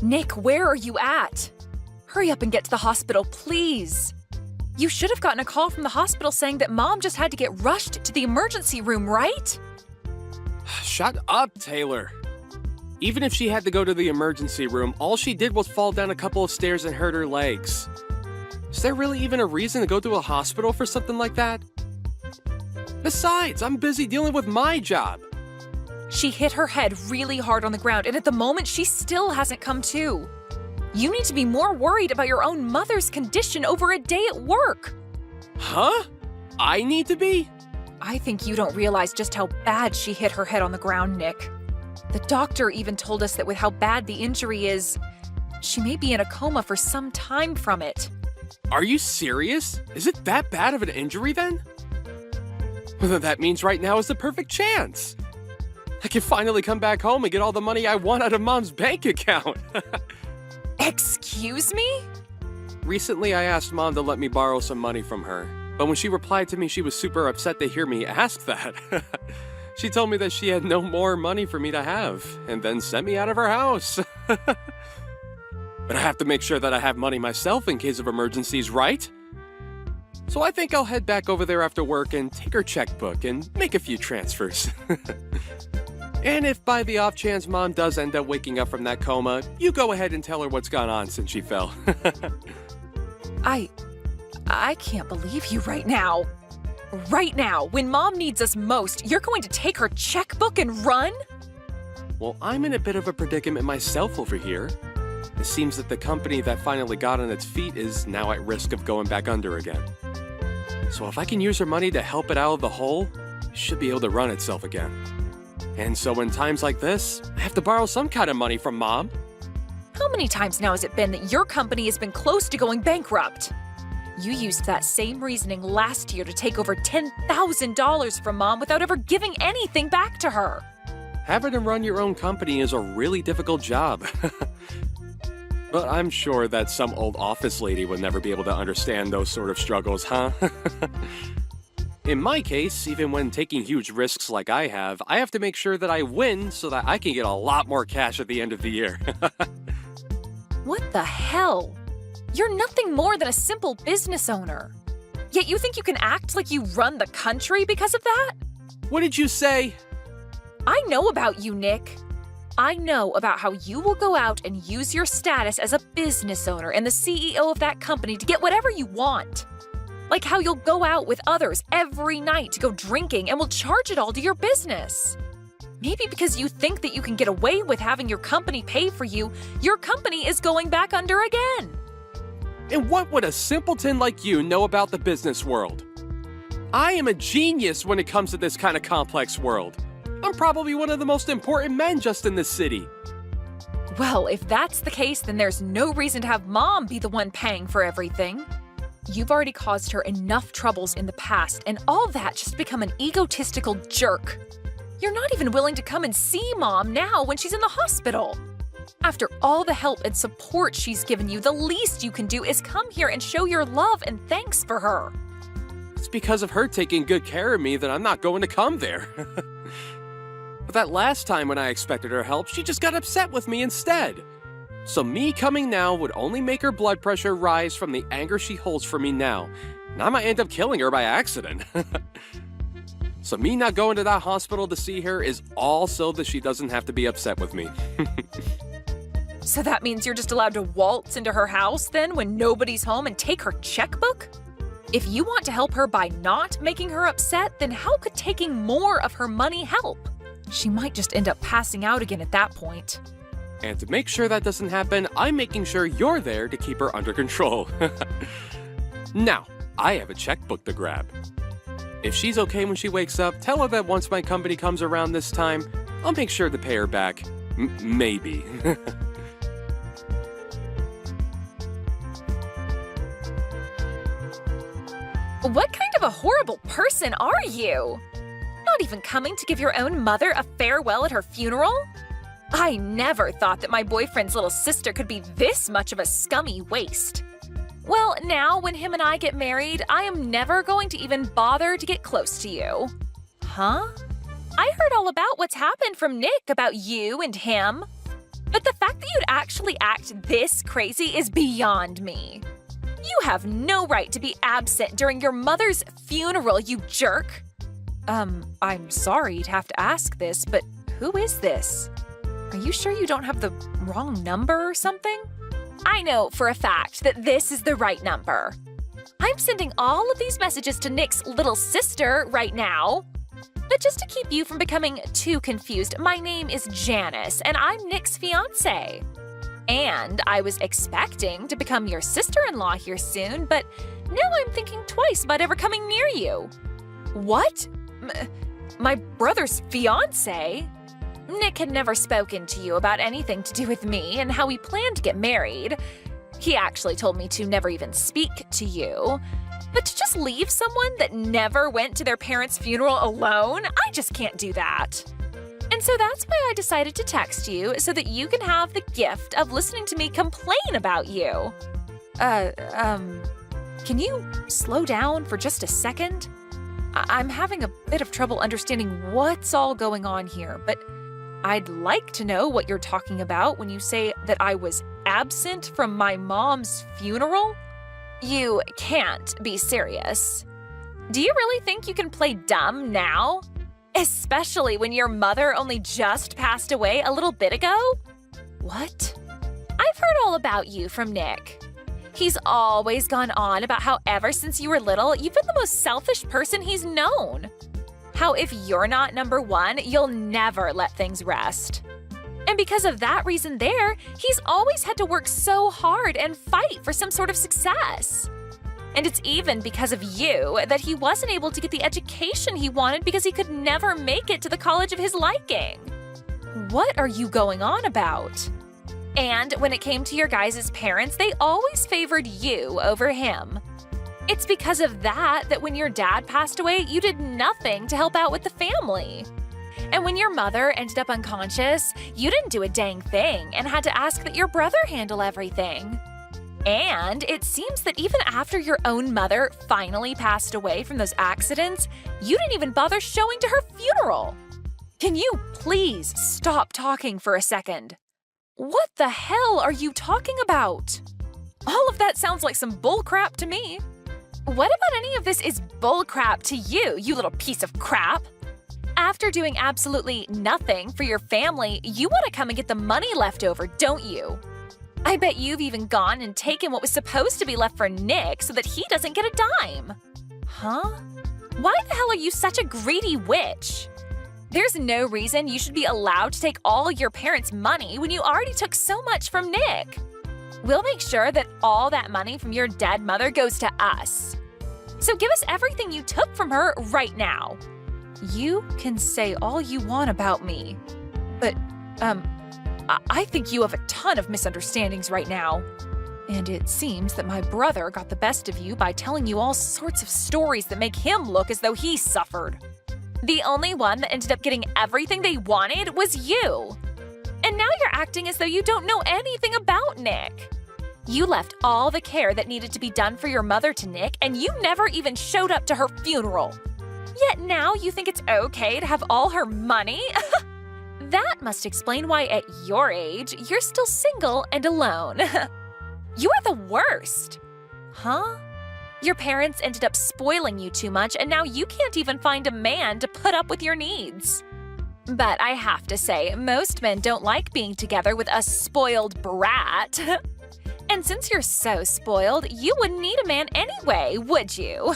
Nick, where are you at? Hurry up and get to the hospital, please. You should have gotten a call from the hospital saying that Mom just had to get rushed to the emergency room, right? Shut up, Taylor. Even if she had to go to the emergency room, all she did was fall down a couple of stairs and hurt her legs. Is there really even a reason to go to a hospital for something like that? Besides, I'm busy dealing with my job. She hit her head really hard on the ground, and at the moment, she still hasn't come to. You need to be more worried about your own mother's condition over a day at work. Huh? I need to be? I think you don't realize just how bad she hit her head on the ground, Nick. The doctor even told us that with how bad the injury is, she may be in a coma for some time from it. Are you serious? Is it that bad of an injury then? Well, that means right now is the perfect chance. I can finally come back home and get all the money I want out of Mom's bank account. Excuse me? Recently, I asked Mom to let me borrow some money from her, but when she replied to me, she was super upset to hear me ask that. She told me that she had no more money for me to have, and then sent me out of her house. But I have to make sure that I have money myself in case of emergencies, right? So I think I'll head back over there after work and take her checkbook and make a few transfers. And if by the off chance Mom does end up waking up from that coma, you go ahead and tell her what's gone on since she fell. I can't believe you right now. Right now, when Mom needs us most, you're going to take her checkbook and run? Well, I'm in a bit of a predicament myself over here. It seems that the company that finally got on its feet is now at risk of going back under again. So if I can use her money to help it out of the hole, it should be able to run itself again. And so in times like this, I have to borrow some kind of money from Mom. How many times now has it been that your company has been close to going bankrupt? You used that same reasoning last year to take over $10,000 from Mom without ever giving anything back to her. Having to run your own company is a really difficult job. But I'm sure that some old office lady would never be able to understand those sort of struggles, huh? In my case, even when taking huge risks like I have to make sure that I win so that I can get a lot more cash at the end of the year. What the hell? You're nothing more than a simple business owner. Yet you think you can act like you run the country because of that? What did you say? I know about you, Nick. I know about how you will go out and use your status as a business owner and the CEO of that company to get whatever you want. Like how you'll go out with others every night to go drinking and will charge it all to your business. Maybe because you think that you can get away with having your company pay for you, your company is going back under again. And what would a simpleton like you know about the business world? I am a genius when it comes to this kind of complex world. I'm probably one of the most important men just in this city. Well, if that's the case, then there's no reason to have Mom be the one paying for everything. You've already caused her enough troubles in the past, and all that just to become an egotistical jerk. You're not even willing to come and see Mom now when she's in the hospital. After all the help and support she's given you, the least you can do is come here and show your love and thanks for her. It's because of her taking good care of me that I'm not going to come there. But that last time when I expected her help, she just got upset with me instead. So me coming now would only make her blood pressure rise from the anger she holds for me now. And I might end up killing her by accident. So me not going to that hospital to see her is all so that she doesn't have to be upset with me. So that means you're just allowed to waltz into her house then when nobody's home and take her checkbook? If you want to help her by not making her upset, then how could taking more of her money help? She might just end up passing out again at that point. And to make sure that doesn't happen, I'm making sure you're there to keep her under control. Now, I have a checkbook to grab. If she's okay when she wakes up, tell her that once my company comes around this time, I'll make sure to pay her back. Maybe. What kind of a horrible person are you? Not even coming to give your own mother a farewell at her funeral? I never thought that my boyfriend's little sister could be this much of a scummy waste. Well, now when him and I get married, I am never going to even bother to get close to you. Huh? I heard all about what's happened from Nick about you and him. But the fact that you'd actually act this crazy is beyond me. You have no right to be absent during your mother's funeral, you jerk. I'm sorry to have to ask this, but who is this? Are you sure you don't have the wrong number or something? I know for a fact that this is the right number. I'm sending all of these messages to Nick's little sister right now. But just to keep you from becoming too confused, my name is Janice, and I'm Nick's fiancé. And I was expecting to become your sister-in-law here soon, but now I'm thinking twice about ever coming near you. What? My brother's fiancé? Nick had never spoken to you about anything to do with me and how we planned to get married. He actually told me to never even speak to you. But to just leave someone that never went to their parents' funeral alone, I just can't do that. And so that's why I decided to text you so that you can have the gift of listening to me complain about you. Can you slow down for just a second? I'm having a bit of trouble understanding what's all going on here, but I'd like to know what you're talking about when you say that I was absent from my mom's funeral. You can't be serious. Do you really think you can play dumb now? Especially when your mother only just passed away a little bit ago? What? I've heard all about you from Nick. He's always gone on about how ever since you were little, you've been the most selfish person he's known. How if you're not number one, you'll never let things rest. And because of that reason there, he's always had to work so hard and fight for some sort of success. And it's even because of you that he wasn't able to get the education he wanted because he could never make it to the college of his liking. What are you going on about? And when it came to your guys' parents, they always favored you over him. It's because of that when your dad passed away, you did nothing to help out with the family. And when your mother ended up unconscious, you didn't do a dang thing and had to ask that your brother handle everything. And it seems that even after your own mother finally passed away from those accidents, you didn't even bother showing to her funeral. Can you please stop talking for a second? What the hell are you talking about? All of that sounds like some bullcrap to me. What about any of this is bullcrap to you, you little piece of crap? After doing absolutely nothing for your family, you want to come and get the money left over, don't you? I bet you've even gone and taken what was supposed to be left for Nick so that he doesn't get a dime. Huh? Why the hell are you such a greedy witch? There's no reason you should be allowed to take all your parents' money when you already took so much from Nick. We'll make sure that all that money from your dead mother goes to us. So give us everything you took from her right now. You can say all you want about me, but, I think you have a ton of misunderstandings right now. And it seems that my brother got the best of you by telling you all sorts of stories that make him look as though he suffered. The only one that ended up getting everything they wanted was you. And now you're acting as though you don't know anything about Nick. You left all the care that needed to be done for your mother to Nick, and you never even showed up to her funeral. Yet now you think it's okay to have all her money? That must explain why at your age, you're still single and alone. You are the worst. Huh? Your parents ended up spoiling you too much, and now you can't even find a man to put up with your needs. But I have to say, most men don't like being together with a spoiled brat. And since you're so spoiled, you wouldn't need a man anyway, would you?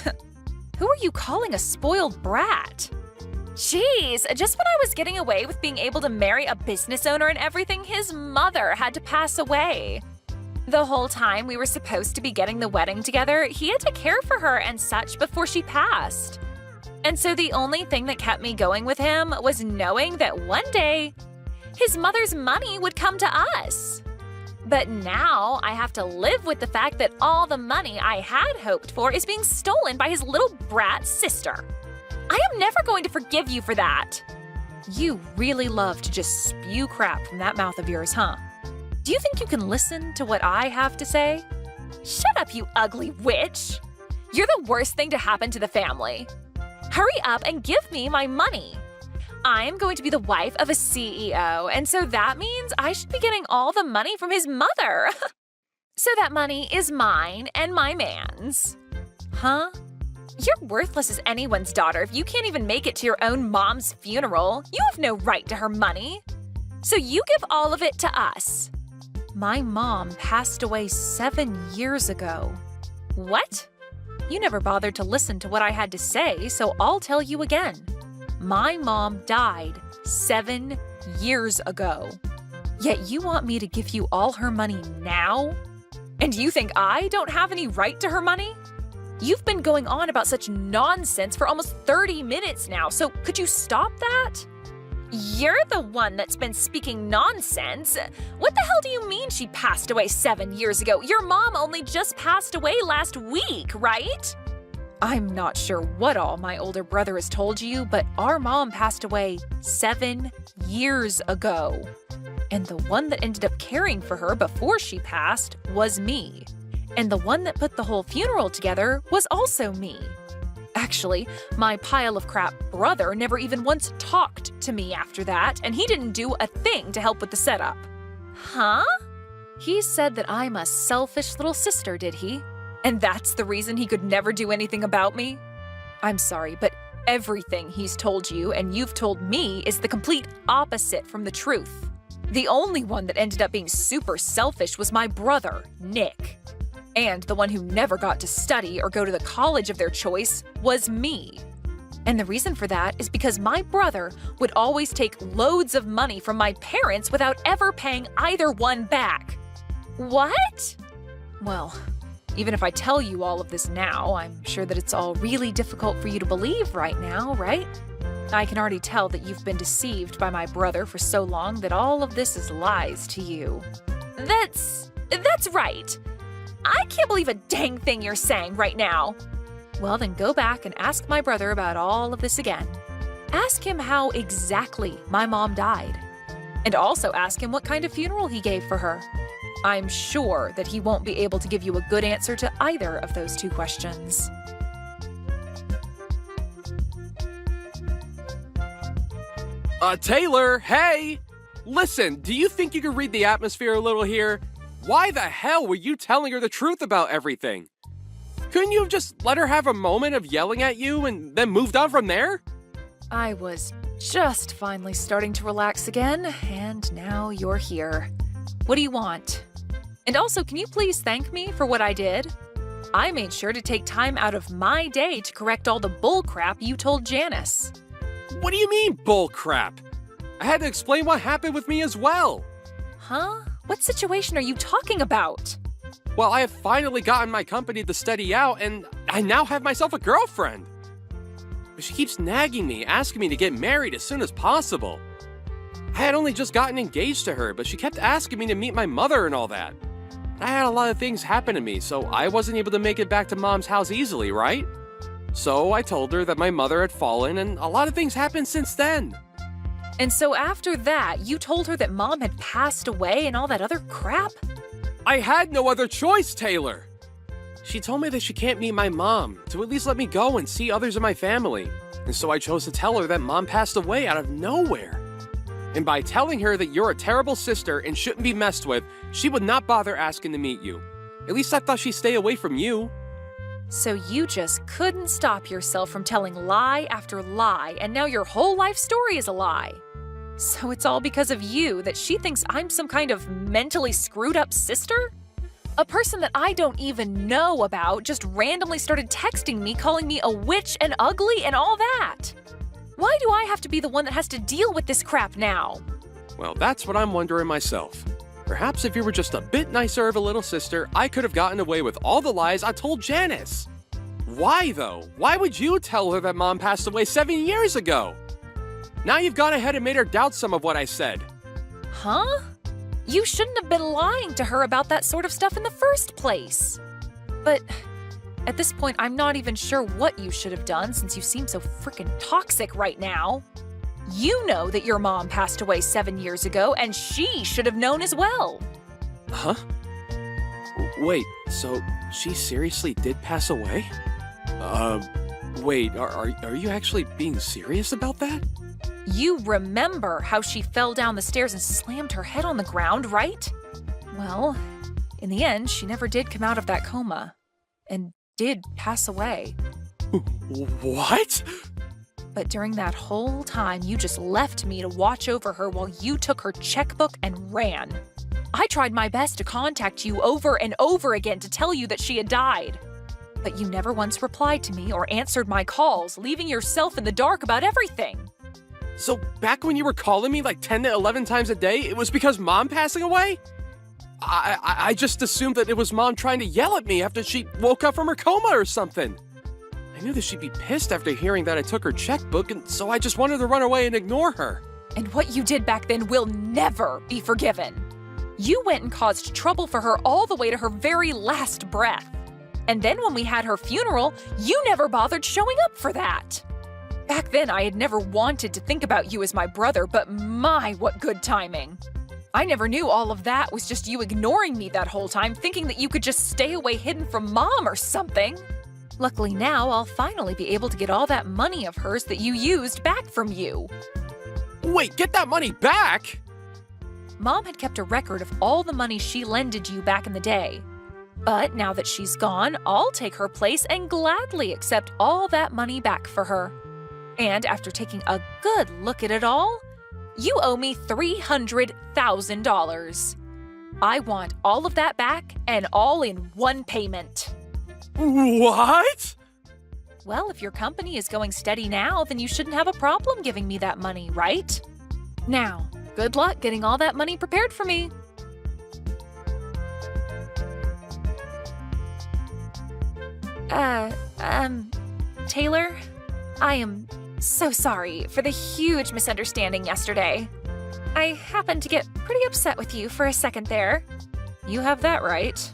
Who are you calling a spoiled brat? Jeez, just when I was getting away with being able to marry a business owner and everything, his mother had to pass away. The whole time we were supposed to be getting the wedding together, he had to care for her and such before she passed. And so the only thing that kept me going with him was knowing that one day, his mother's money would come to us. But now I have to live with the fact that all the money I had hoped for is being stolen by his little brat sister. I am never going to forgive you for that. You really love to just spew crap from that mouth of yours, huh? Do you think you can listen to what I have to say? Shut up, you ugly witch! You're the worst thing to happen to the family. Hurry up and give me my money. I'm going to be the wife of a CEO, and so that means I should be getting all the money from his mother. So that money is mine and my man's. Huh? You're worthless as anyone's daughter if you can't even make it to your own mom's funeral. You have no right to her money. So you give all of it to us. My mom passed away 7 years ago. What? You never bothered to listen to what I had to say, so I'll tell you again. My mom died 7 years ago. Yet you want me to give you all her money now? And you think I don't have any right to her money? You've been going on about such nonsense for almost 30 minutes now, so could you stop that? You're the one that's been speaking nonsense. What the hell do you mean she passed away 7 years ago? Your mom only just passed away last week, right? I'm not sure what all my older brother has told you, but our mom passed away 7 years ago. And the one that ended up caring for her before she passed was me. And the one that put the whole funeral together was also me. Actually, my pile of crap brother never even once talked to me after that, and he didn't do a thing to help with the setup. Huh? He said that I'm a selfish little sister, did he? And that's the reason he could never do anything about me? I'm sorry, but everything he's told you and you've told me is the complete opposite from the truth. The only one that ended up being super selfish was my brother, Nick. And the one who never got to study or go to the college of their choice was me. And the reason for that is because my brother would always take loads of money from my parents without ever paying either one back. What? Well, even if I tell you all of this now, I'm sure that it's all really difficult for you to believe right now, right? I can already tell that you've been deceived by my brother for so long that all of this is lies to you. That's right. I can't believe a dang thing you're saying right now. Well, then go back and ask my brother about all of this again. Ask him how exactly my mom died. And also ask him what kind of funeral he gave for her. I'm sure that he won't be able to give you a good answer to either of those two questions. Taylor, hey! Listen, do you think you can read the atmosphere a little here? Why the hell were you telling her the truth about everything? Couldn't you have just let her have a moment of yelling at you and then moved on from there? I was just finally starting to relax again, and now you're here. What do you want? And also, can you please thank me for what I did? I made sure to take time out of my day to correct all the bull crap you told Janice. What do you mean, bull crap? I had to explain what happened with me as well. Huh? What situation are you talking about? Well, I have finally gotten my company to steady out, and I now have myself a girlfriend. But she keeps nagging me, asking me to get married as soon as possible. I had only just gotten engaged to her, but she kept asking me to meet my mother and all that. I had a lot of things happen to me, so I wasn't able to make it back to Mom's house easily, right? So I told her that my mother had fallen, and a lot of things happened since then. And so after that, you told her that Mom had passed away and all that other crap? I had no other choice, Taylor. She told me that she can't meet my mom, to at least let me go and see others in my family. And so I chose to tell her that Mom passed away out of nowhere. And by telling her that you're a terrible sister and shouldn't be messed with, she would not bother asking to meet you. At least I thought she'd stay away from you. So you just couldn't stop yourself from telling lie after lie, and now your whole life story is a lie. So it's all because of you that she thinks I'm some kind of mentally screwed up sister? A person that I don't even know about just randomly started texting me, calling me a witch and ugly and all that. Why do I have to be the one that has to deal with this crap now? Well, that's what I'm wondering myself. Perhaps if you were just a bit nicer of a little sister, I could have gotten away with all the lies I told Janice. Why, though? Why would you tell her that Mom passed away 7 years ago? Now you've gone ahead and made her doubt some of what I said. Huh? You shouldn't have been lying to her about that sort of stuff in the first place. But at this point, I'm not even sure what you should have done since you seem so freaking toxic right now. You know that your mom passed away 7 years ago, and she should have known as well. Huh? Wait, so she seriously did pass away? Wait, are you actually being serious about that? You remember how she fell down the stairs and slammed her head on the ground, right? Well, in the end, she never did come out of that coma and did pass away. What? But during that whole time, you just left me to watch over her while you took her checkbook and ran. I tried my best to contact you over and over again to tell you that she had died. But you never once replied to me or answered my calls, leaving yourself in the dark about everything. So back when you were calling me like 10 to 11 times a day, it was because Mom passing away? I just assumed that it was Mom trying to yell at me after she woke up from her coma or something. I knew that she'd be pissed after hearing that I took her checkbook, and so I just wanted to run away and ignore her. And what you did back then will never be forgiven. You went and caused trouble for her all the way to her very last breath. And then when we had her funeral, you never bothered showing up for that. Back then, I had never wanted to think about you as my brother, but my, what good timing. I never knew all of that was just you ignoring me that whole time, thinking that you could just stay away hidden from Mom or something. Luckily now, I'll finally be able to get all that money of hers that you used back from you. Wait, get that money back? Mom had kept a record of all the money she lended you back in the day. But now that she's gone, I'll take her place and gladly accept all that money back for her. And after taking a good look at it all, you owe me $300,000. I want all of that back and all in one payment. What? Well, if your company is going steady now, then you shouldn't have a problem giving me that money, right? Now, good luck getting all that money prepared for me. Taylor, I am so sorry for the huge misunderstanding yesterday. I happened to get pretty upset with you for a second there. You have that right.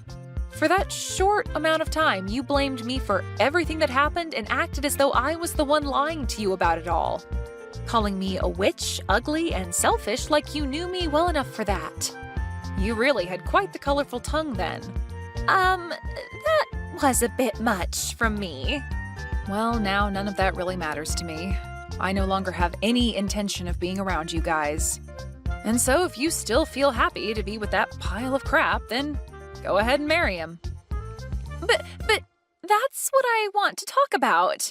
For that short amount of time, you blamed me for everything that happened and acted as though I was the one lying to you about it all. Calling me a witch, ugly, and selfish like you knew me well enough for that. You really had quite the colorful tongue then. That was a bit much from me. Well, now none of that really matters to me. I no longer have any intention of being around you guys. And so if you still feel happy to be with that pile of crap, then go ahead and marry him. But that's what I want to talk about.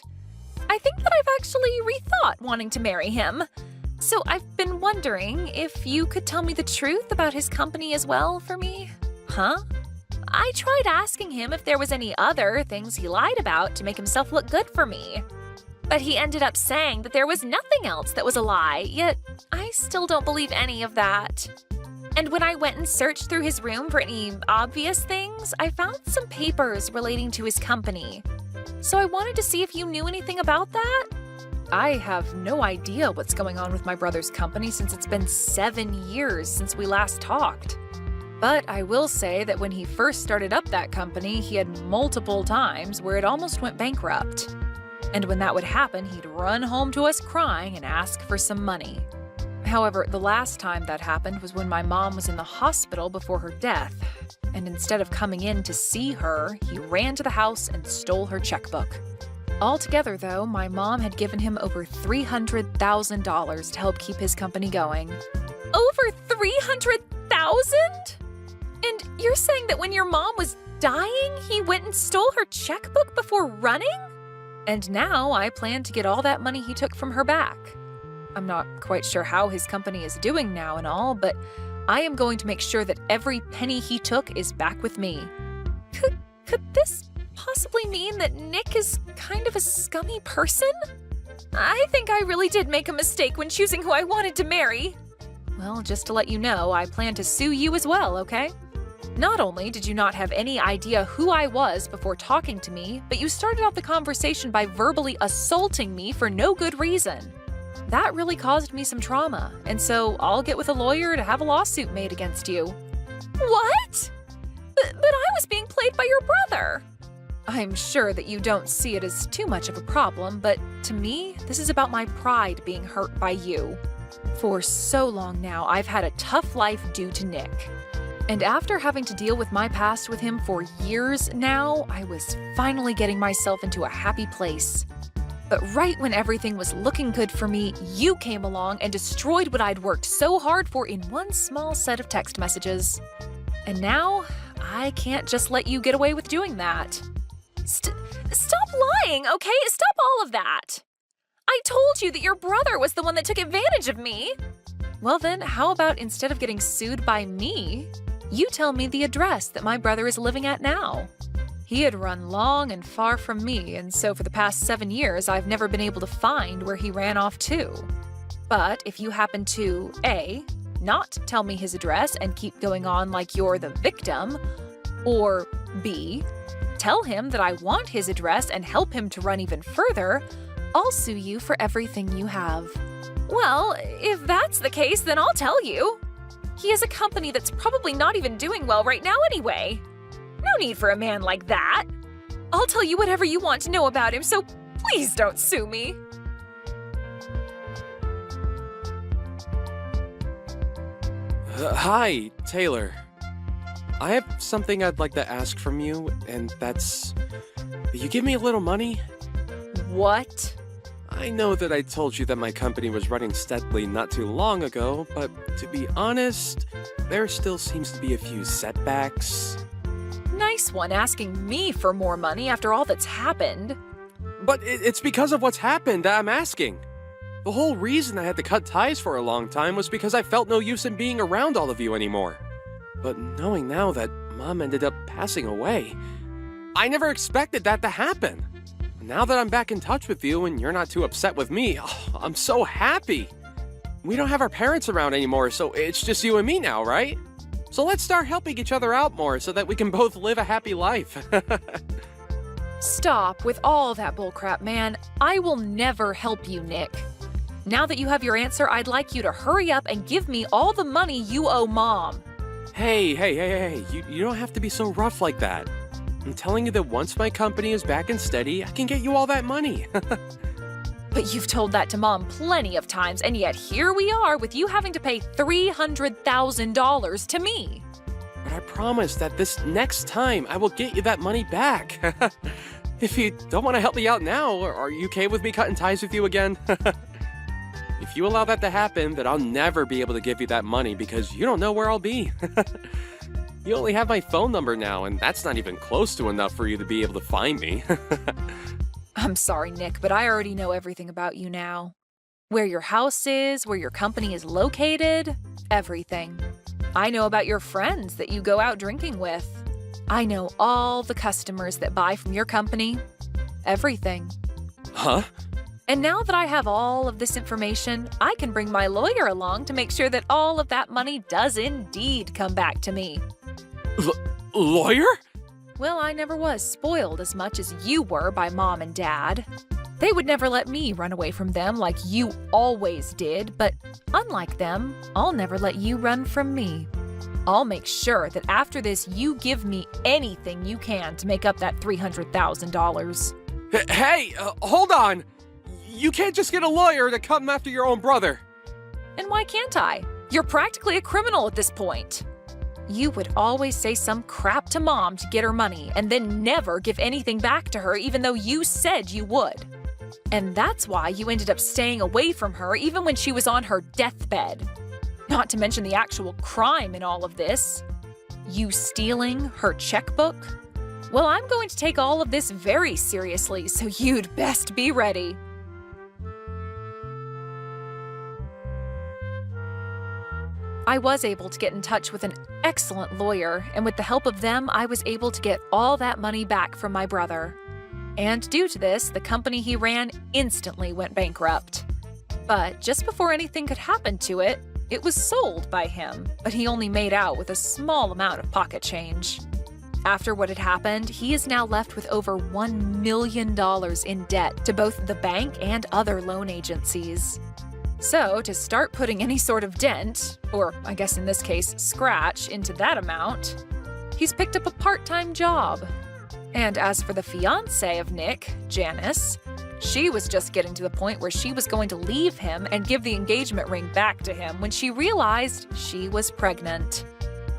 I think that I've actually rethought wanting to marry him. So I've been wondering if you could tell me the truth about his company as well for me. Huh? I tried asking him if there was any other things he lied about to make himself look good for me. But he ended up saying that there was nothing else that was a lie, yet I still don't believe any of that. And when I went and searched through his room for any obvious things, I found some papers relating to his company. So I wanted to see if you knew anything about that. I have no idea what's going on with my brother's company since it's been 7 years since we last talked. But I will say that when he first started up that company, he had multiple times where it almost went bankrupt. And when that would happen, he'd run home to us crying and ask for some money. However, the last time that happened was when my mom was in the hospital before her death. And instead of coming in to see her, he ran to the house and stole her checkbook. Altogether, though, my mom had given him over $300,000 to help keep his company going. Over $300,000? And you're saying that when your mom was dying, he went and stole her checkbook before running? And now I plan to get all that money he took from her back. I'm not quite sure how his company is doing now and all, but I am going to make sure that every penny he took is back with me. Could this possibly mean that Nick is kind of a scummy person? I think I really did make a mistake when choosing who I wanted to marry. Well, just to let you know, I plan to sue you as well, okay? Not only did you not have any idea who I was before talking to me, but you started off the conversation by verbally assaulting me for no good reason. That really caused me some trauma, and so I'll get with a lawyer to have a lawsuit made against you. What? But I was being played by your brother. I'm sure that you don't see it as too much of a problem, but to me, this is about my pride being hurt by you. For so long now, I've had a tough life due to Nick. And after having to deal with my past with him for years now, I was finally getting myself into a happy place. But right when everything was looking good for me, you came along and destroyed what I'd worked so hard for in one small set of text messages. And now, I can't just let you get away with doing that. Stop lying, okay? Stop all of that. I told you that your brother was the one that took advantage of me. Well then, how about instead of getting sued by me, you tell me the address that my brother is living at now? He had run long and far from me, and so for the past 7 years, I've never been able to find where he ran off to. But if you happen to, A, not tell me his address and keep going on like you're the victim, or B, tell him that I want his address and help him to run even further, I'll sue you for everything you have. Well, if that's the case, then I'll tell you. He has a company that's probably not even doing well right now anyway. No need for a man like that. I'll tell you whatever you want to know about him, so please don't sue me. Hi, Taylor. I have something I'd like to ask from you, and that's... Will you give me a little money? What? I know that I told you that my company was running steadily not too long ago, but to be honest, there still seems to be a few setbacks. Nice one asking me for more money after all that's happened. But it's because of what's happened that I'm asking. The whole reason I had to cut ties for a long time was because I felt no use in being around all of you anymore. But knowing now that Mom ended up passing away, I never expected that to happen. Now that I'm back in touch with you and you're not too upset with me, I'm so happy. We don't have our parents around anymore, so it's just you and me now, right? So let's start helping each other out more so that we can both live a happy life. Stop with all that bullcrap, man. I will never help you, Nick. Now that you have your answer, I'd like you to hurry up and give me all the money you owe Mom. Hey, you don't have to be so rough like that. I'm telling you that once my company is back and steady, I can get you all that money. But you've told that to Mom plenty of times, and yet here we are with you having to pay $300,000 to me. But I promise that this next time I will get you that money back. If you don't want to help me out now, are you okay with me cutting ties with you again? If you allow that to happen, then I'll never be able to give you that money because you don't know where I'll be. You only have my phone number now, and that's not even close to enough for you to be able to find me. I'm sorry, Nick, but I already know everything about you now. Where your house is, where your company is located, everything. I know about your friends that you go out drinking with. I know all the customers that buy from your company. Everything. Huh? And now that I have all of this information, I can bring my lawyer along to make sure that all of that money does indeed come back to me. Lawyer? Well, I never was spoiled as much as you were by Mom and Dad. They would never let me run away from them like you always did, but unlike them, I'll never let you run from me. I'll make sure that after this you give me anything you can to make up that $300,000. Hey, hold on! You can't just get a lawyer to come after your own brother. And why can't I? You're practically a criminal at this point. You would always say some crap to Mom to get her money and then never give anything back to her even though you said you would. And that's why you ended up staying away from her even when she was on her deathbed. Not to mention the actual crime in all of this. You stealing her checkbook? Well, I'm going to take all of this very seriously, so you'd best be ready. I was able to get in touch with an excellent lawyer, and with the help of them, I was able to get all that money back from my brother. And due to this, the company he ran instantly went bankrupt. But just before anything could happen to it, it was sold by him, but he only made out with a small amount of pocket change. After what had happened, he is now left with over $1 million in debt to both the bank and other loan agencies. So, to start putting any sort of dent, or I guess in this case, scratch, into that amount, he's picked up a part-time job. And as for the fiancé of Nick, Janice, she was just getting to the point where she was going to leave him and give the engagement ring back to him when she realized she was pregnant.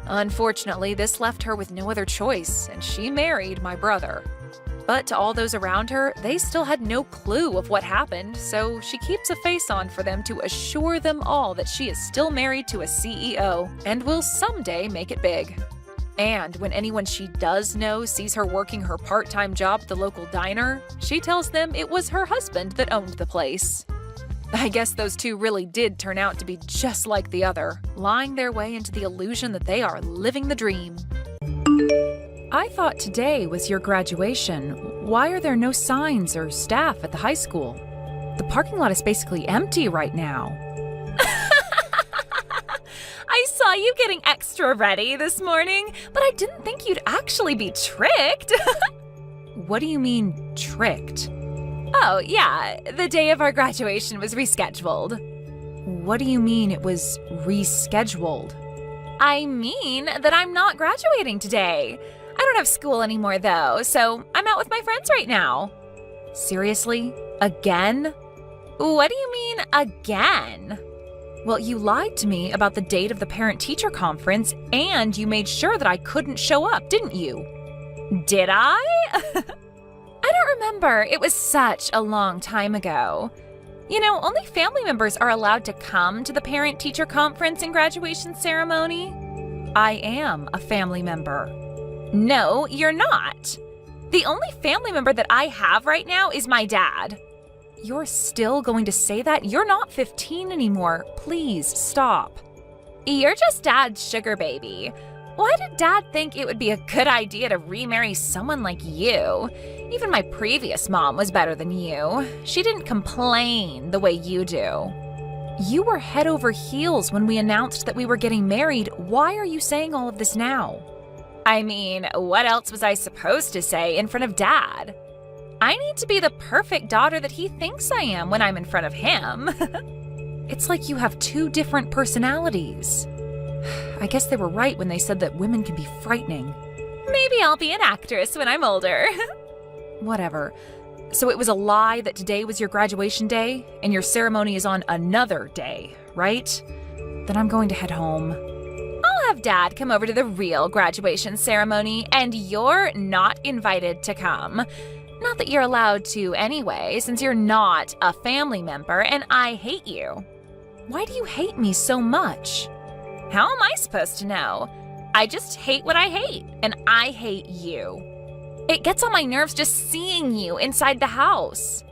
Unfortunately, this left her with no other choice, and she married my brother. But to all those around her, they still had no clue of what happened, so she keeps a face on for them to assure them all that she is still married to a CEO and will someday make it big. And when anyone she does know sees her working her part-time job at the local diner, she tells them it was her husband that owned the place. I guess those two really did turn out to be just like the other, lying their way into the illusion that they are living the dream. I thought today was your graduation. Why are there no signs or staff at the high school? The parking lot is basically empty right now. I saw you getting extra ready this morning, but I didn't think you'd actually be tricked. What do you mean, tricked? Oh, yeah, the day of our graduation was rescheduled. What do you mean it was rescheduled? I mean that I'm not graduating today. I don't have school anymore, though, so I'm out with my friends right now. Seriously? Again? What do you mean, again? Well, you lied to me about the date of the parent-teacher conference, and you made sure that I couldn't show up, didn't you? Did I? I don't remember. It was such a long time ago. You know, only family members are allowed to come to the parent-teacher conference and graduation ceremony. I am a family member. No, you're not. The only family member that I have right now is my dad. You're still going to say that? You're not 15 anymore. Please, stop. You're just Dad's sugar baby. Why did Dad think it would be a good idea to remarry someone like you? Even my previous mom was better than you. She didn't complain the way you do. You were head over heels when we announced that we were getting married. Why are you saying all of this now? I mean, what else was I supposed to say in front of Dad? I need to be the perfect daughter that he thinks I am when I'm in front of him. It's like you have two different personalities. I guess they were right when they said that women can be frightening. Maybe I'll be an actress when I'm older. Whatever. So it was a lie that today was your graduation day, and your ceremony is on another day, right? Then I'm going to head home. I'll have Dad come over to the real graduation ceremony, and you're not invited to come. Not that you're allowed to anyway, since you're not a family member, and I hate you. Why do you hate me so much? How am I supposed to know? I just hate what I hate, and I hate you. It gets on my nerves just seeing you inside the house.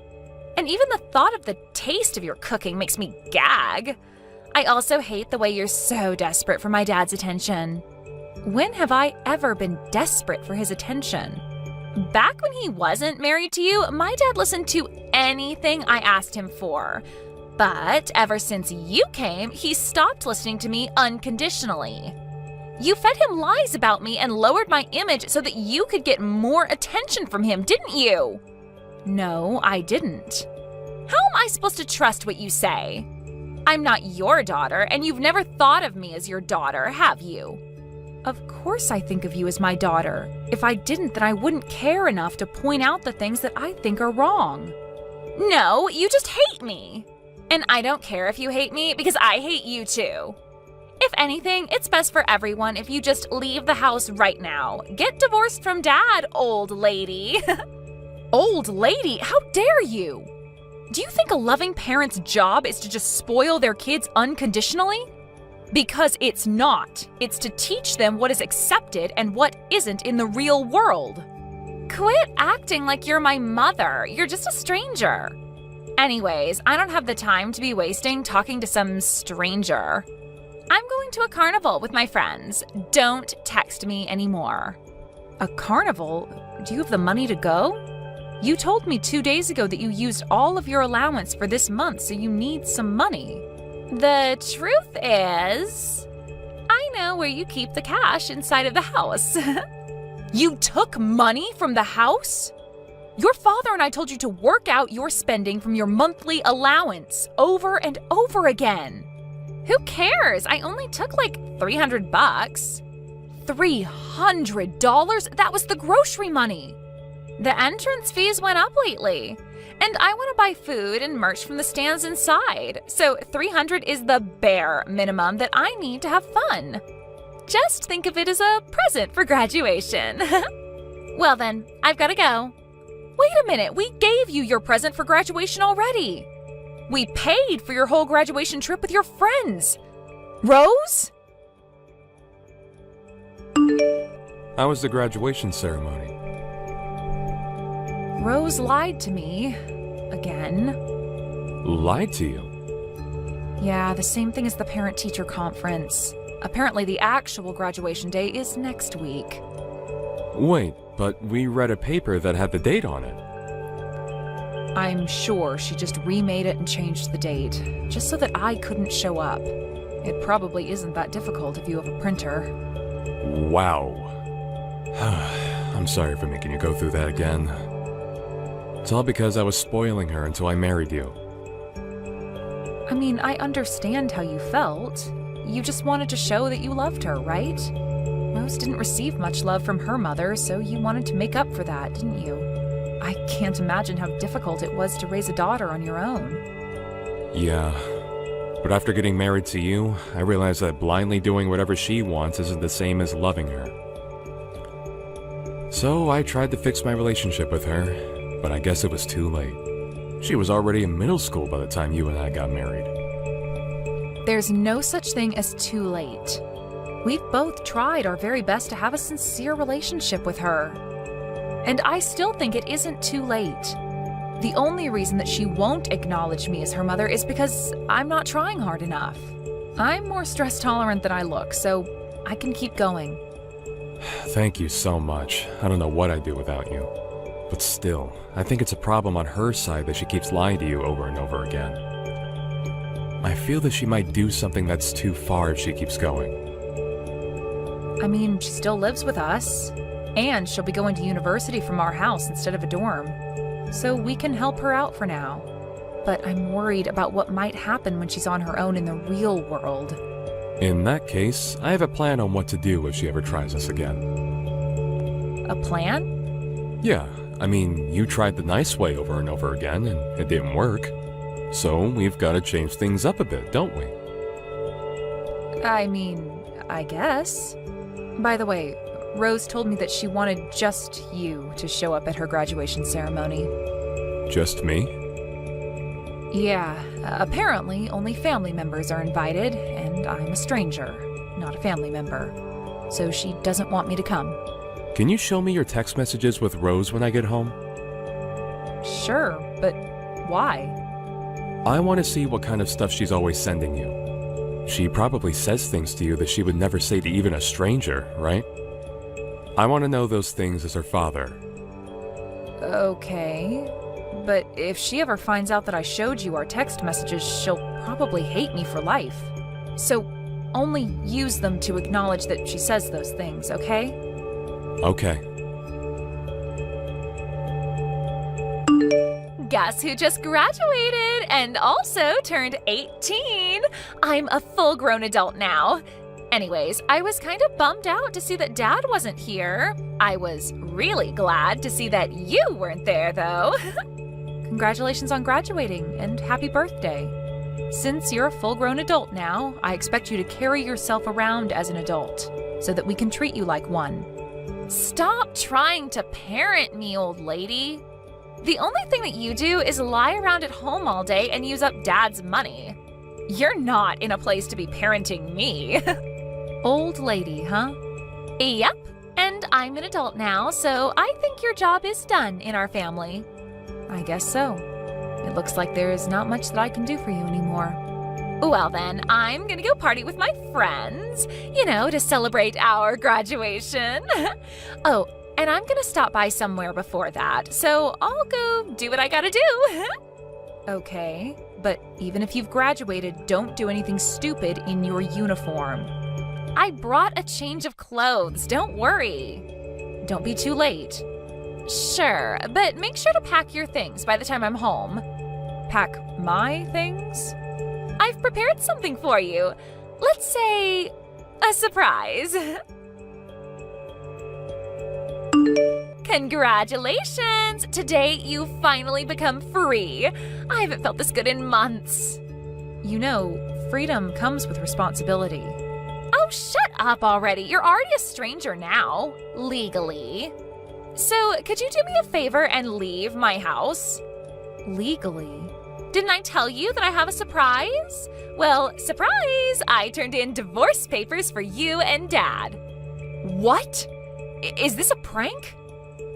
And even the thought of the taste of your cooking makes me gag. I also hate the way you're so desperate for my dad's attention. When have I ever been desperate for his attention? Back when he wasn't married to you, my dad listened to anything I asked him for. But ever since you came, he stopped listening to me unconditionally. You fed him lies about me and lowered my image so that you could get more attention from him, didn't you? No, I didn't. How am I supposed to trust what you say? I'm not your daughter, and you've never thought of me as your daughter, have you? Of course I think of you as my daughter. If I didn't, then I wouldn't care enough to point out the things that I think are wrong. No, you just hate me. And I don't care if you hate me because I hate you too. If anything, it's best for everyone if you just leave the house right now. Get divorced from Dad, old lady. Old lady? How dare you? Do you think a loving parent's job is to just spoil their kids unconditionally? Because it's not. It's to teach them what is accepted and what isn't in the real world. Quit acting like you're my mother. You're just a stranger. Anyways, I don't have the time to be wasting talking to some stranger. I'm going to a carnival with my friends. Don't text me anymore. A carnival? Do you have the money to go? You told me 2 days ago that you used all of your allowance for this month, so you need some money. The truth is, I know where you keep the cash inside of the house. You took money from the house? Your father and I told you to work out your spending from your monthly allowance over and over again. Who cares? I only took like $300. $300? That was the grocery money. The entrance fees went up lately, and I want to buy food and merch from the stands inside, so $300 is the bare minimum that I need to have fun. Just think of it as a present for graduation. Well then, I've got to go. Wait a minute, we gave you your present for graduation already. We paid for your whole graduation trip with your friends. Rose? How was the graduation ceremony? Rose lied to me. Again. Lied to you? Yeah, the same thing as the parent-teacher conference. Apparently the actual graduation day is next week. Wait, but we read a paper that had the date on it. I'm sure she just remade it and changed the date, just so that I couldn't show up. It probably isn't that difficult if you have a printer. Wow. I'm sorry for making you go through that again. It's all because I was spoiling her until I married you. I mean, I understand how you felt. You just wanted to show that you loved her, right? Rose didn't receive much love from her mother, so you wanted to make up for that, didn't you? I can't imagine how difficult it was to raise a daughter on your own. Yeah. But after getting married to you, I realized that blindly doing whatever she wants isn't the same as loving her. So I tried to fix my relationship with her, but I guess it was too late. She was already in middle school by the time you and I got married. There's no such thing as too late. We've both tried our very best to have a sincere relationship with her. And I still think it isn't too late. The only reason that she won't acknowledge me as her mother is because I'm not trying hard enough. I'm more stress tolerant than I look, so I can keep going. Thank you so much. I don't know what I'd do without you. But still, I think it's a problem on her side that she keeps lying to you over and over again. I feel that she might do something that's too far if she keeps going. I mean, she still lives with us, and she'll be going to university from our house instead of a dorm. So we can help her out for now. But I'm worried about what might happen when she's on her own in the real world. In that case, I have a plan on what to do if she ever tries us again. A plan? Yeah, I mean, you tried the nice way over and over again, and it didn't work. So we've got to change things up a bit, don't we? I mean, I guess. By the way, Rose told me that she wanted just you to show up at her graduation ceremony. Just me? Yeah, apparently only family members are invited, and I'm a stranger, not a family member. So she doesn't want me to come. Can you show me your text messages with Rose when I get home? Sure, but why? I want to see what kind of stuff she's always sending you. She probably says things to you that she would never say to even a stranger, right? I want to know those things as her father. Okay, but if she ever finds out that I showed you our text messages, she'll probably hate me for life. So only use them to acknowledge that she says those things, okay? Okay. Guess who just graduated and also turned 18? I'm a full-grown adult now. Anyways, I was kind of bummed out to see that Dad wasn't here. I was really glad to see that you weren't there, though. Congratulations on graduating, and happy birthday. Since you're a full-grown adult now, I expect you to carry yourself around as an adult, so that we can treat you like one. Stop trying to parent me, old lady. The only thing that you do is lie around at home all day and use up Dad's money. You're not in a place to be parenting me. Old lady, huh? Yep, and I'm an adult now, so I think your job is done in our family. I guess so. It looks like there is not much that I can do for you anymore. Well then, I'm gonna go party with my friends, to celebrate our graduation. Oh, and I'm gonna stop by somewhere before that, so I'll go do what I gotta do. Okay, but even if you've graduated, don't do anything stupid in your uniform. I brought a change of clothes, don't worry. Don't be too late. Sure, but make sure to pack your things by the time I'm home. Pack my things? I've prepared something for you. Let's say, a surprise. Congratulations! Today you finally become free. I haven't felt this good in months. You know, freedom comes with responsibility. Oh, shut up already. You're already a stranger now, legally. So, could you do me a favor and leave my house? Legally? Didn't I tell you that I have a surprise? Well, surprise! I turned in divorce papers for you and Dad. What? Is this a prank?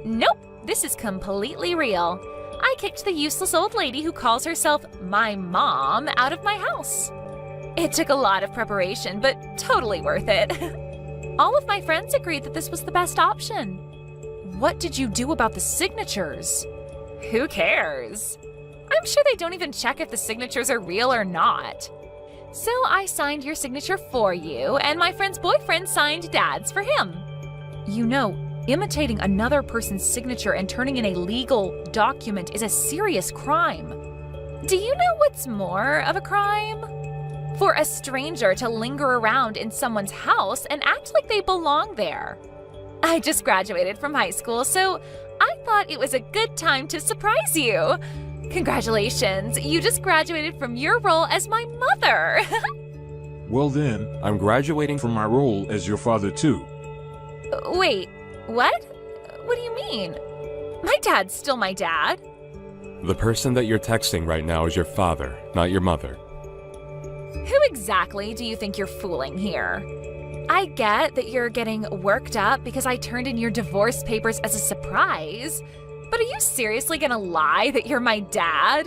Nope, this is completely real. I kicked the useless old lady who calls herself my mom out of my house. It took a lot of preparation, but totally worth it. All of my friends agreed that this was the best option. What did you do about the signatures? Who cares? I'm sure they don't even check if the signatures are real or not. So I signed your signature for you, and my friend's boyfriend signed Dad's for him. You know, imitating another person's signature and turning in a legal document is a serious crime. Do you know what's more of a crime? For a stranger to linger around in someone's house and act like they belong there. I just graduated from high school, so I thought it was a good time to surprise you. Congratulations, you just graduated from your role as my mother. Well then, I'm graduating from my role as your father too. Wait, what? What do you mean? My dad's still my dad. The person that you're texting right now is your father, not your mother. Who exactly do you think you're fooling here? I get that you're getting worked up because I turned in your divorce papers as a surprise, but are you seriously gonna lie that you're my dad?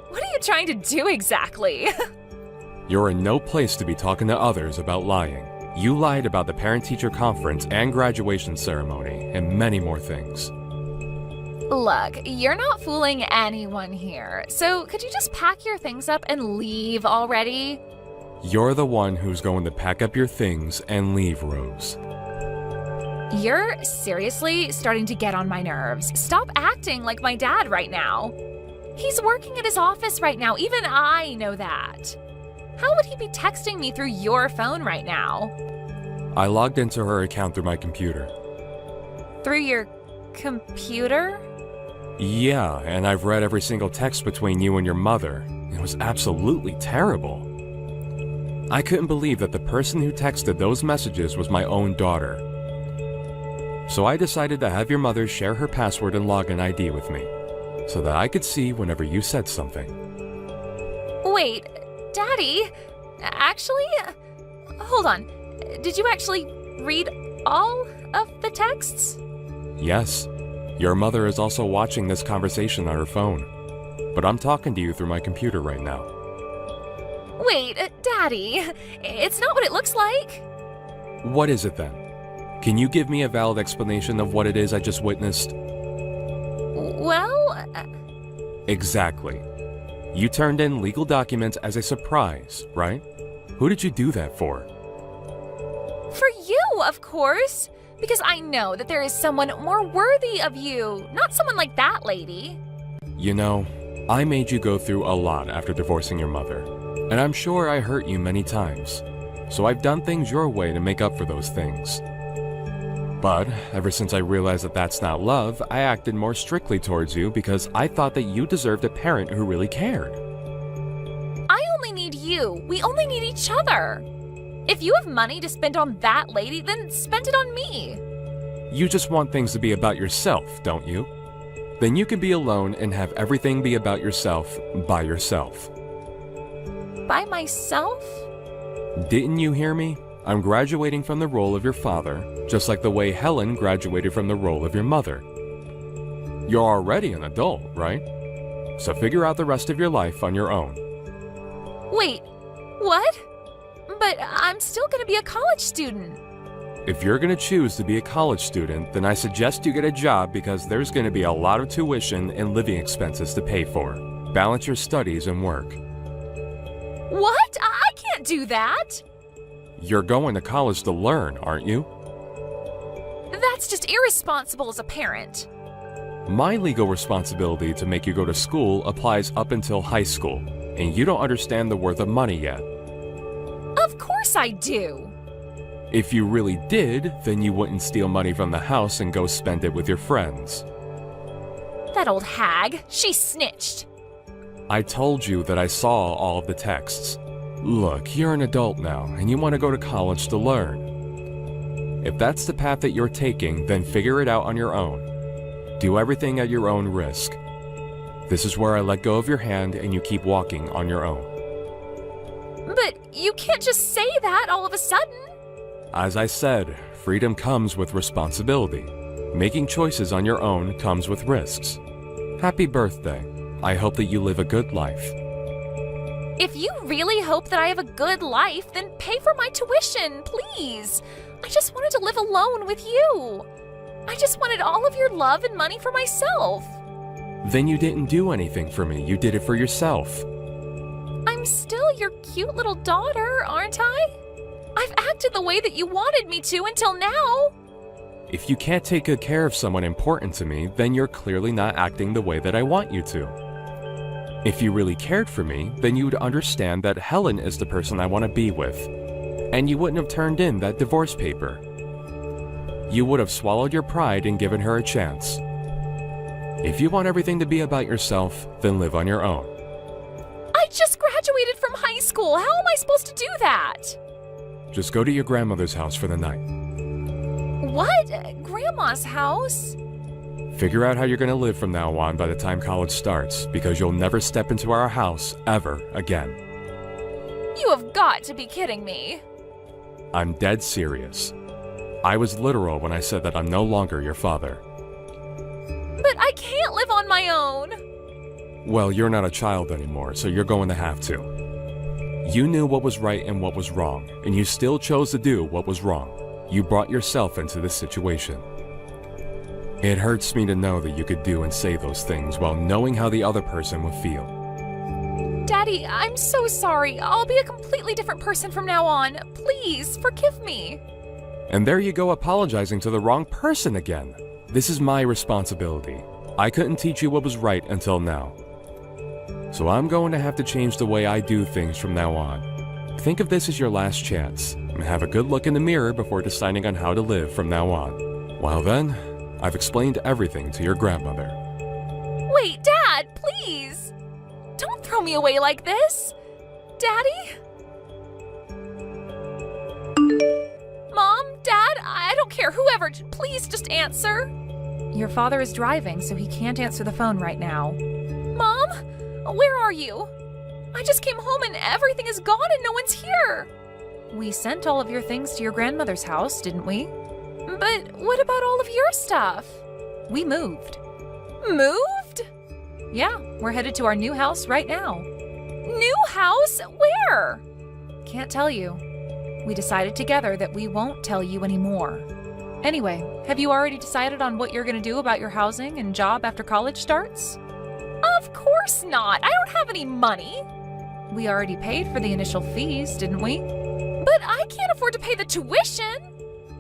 What are you trying to do exactly? You're in no place to be talking to others about lying. You lied about the parent-teacher conference and graduation ceremony, and many more things. Look, you're not fooling anyone here, so could you just pack your things up and leave already? You're the one who's going to pack up your things and leave, Rose. You're seriously starting to get on my nerves. Stop acting like my dad right now. He's working at his office right now, even I know that. How would he be texting me through your phone right now? I logged into her account through my computer. Through your computer? Yeah, and I've read every single text between you and your mother. It was absolutely terrible. I couldn't believe that the person who texted those messages was my own daughter. So I decided to have your mother share her password and login ID with me, so that I could see whenever you said something. Wait, Daddy, actually, hold on. Did you actually read all of the texts? Yes. Your mother is also watching this conversation on her phone. But I'm talking to you through my computer right now. Wait, Daddy, it's not what it looks like. What is it then? Can you give me a valid explanation of what it is I just witnessed? Well... Exactly. You turned in legal documents as a surprise, right? Who did you do that for? For you, of course. Because I know that there is someone more worthy of you, not someone like that lady. You know, I made you go through a lot after divorcing your mother, and I'm sure I hurt you many times. So I've done things your way to make up for those things. But ever since I realized that that's not love, I acted more strictly towards you because I thought that you deserved a parent who really cared. I only need you. We only need each other. If you have money to spend on that lady, then spend it on me. You just want things to be about yourself, don't you? Then you can be alone and have everything be about yourself by yourself. By myself? Didn't you hear me? I'm graduating from the role of your father, just like the way Helen graduated from the role of your mother. You're already an adult, right? So figure out the rest of your life on your own. Wait, what? But I'm still gonna be a college student. If you're gonna choose to be a college student, then I suggest you get a job because there's gonna be a lot of tuition and living expenses to pay for. Balance your studies and work. What? I can't do that. You're going to college to learn, aren't you? That's just irresponsible as a parent. My legal responsibility to make you go to school applies up until high school, and you don't understand the worth of money yet. Of course I do. If you really did, then you wouldn't steal money from the house and go spend it with your friends. That old hag, she snitched. I told you that I saw all of the texts. Look, you're an adult now, and you want to go to college to learn. If that's the path that you're taking, then figure it out on your own. Do everything at your own risk. This is where I let go of your hand and you keep walking on your own. But you can't just say that all of a sudden. As I said, freedom comes with responsibility. Making choices on your own comes with risks. Happy birthday. I hope that you live a good life. If you really hope that I have a good life, then pay for my tuition, please. I just wanted to live alone with you. I just wanted all of your love and money for myself. Then you didn't do anything for me. You did it for yourself. I'm still your cute little daughter, aren't I? I've acted the way that you wanted me to until now. If you can't take good care of someone important to me, then you're clearly not acting the way that I want you to. If you really cared for me, then you would understand that Helen is the person I want to be with. And you wouldn't have turned in that divorce paper. You would have swallowed your pride and given her a chance. If you want everything to be about yourself, then live on your own. I just graduated from high school. How am I supposed to do that? Just go to your grandmother's house for the night. What? Grandma's house? Figure out how you're going to live from now on by the time college starts, because you'll never step into our house ever again. You have got to be kidding me. I'm dead serious. I was literal when I said that I'm no longer your father. But I can't live on my own. Well, you're not a child anymore, so you're going to have to. You knew what was right and what was wrong, and you still chose to do what was wrong. You brought yourself into this situation. It hurts me to know that you could do and say those things while knowing how the other person would feel. Daddy, I'm so sorry. I'll be a completely different person from now on. Please, forgive me. And there you go apologizing to the wrong person again. This is my responsibility. I couldn't teach you what was right until now. So I'm going to have to change the way I do things from now on. Think of this as your last chance, and have a good look in the mirror before deciding on how to live from now on. Well then, I've explained everything to your grandmother. Wait, Dad, please. Don't throw me away like this. Daddy? Mom, Dad, I don't care, whoever, please just answer. Your father is driving, so he can't answer the phone right now. Mom, where are you? I just came home and everything is gone and no one's here. We sent all of your things to your grandmother's house, didn't we? But what about all of your stuff? We moved. Moved? Yeah, we're headed to our new house right now. New house? Where? Can't tell you. We decided together that we won't tell you anymore. Anyway, have you already decided on what you're going to do about your housing and job after college starts? Of course not. I don't have any money. We already paid for the initial fees, didn't we? But I can't afford to pay the tuition.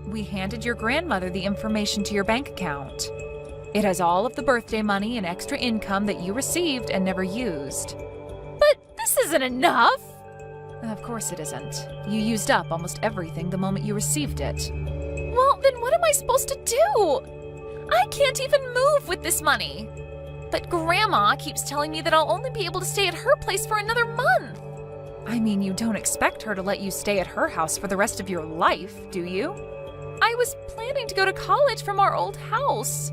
We handed your grandmother the information to your bank account. It has all of the birthday money and extra income that you received and never used. But this isn't enough. Of course it isn't. You used up almost everything the moment you received it. Well, then what am I supposed to do? I can't even move with this money. But Grandma keeps telling me that I'll only be able to stay at her place for another month. I mean, you don't expect her to let you stay at her house for the rest of your life, do you? I was planning to go to college from our old house,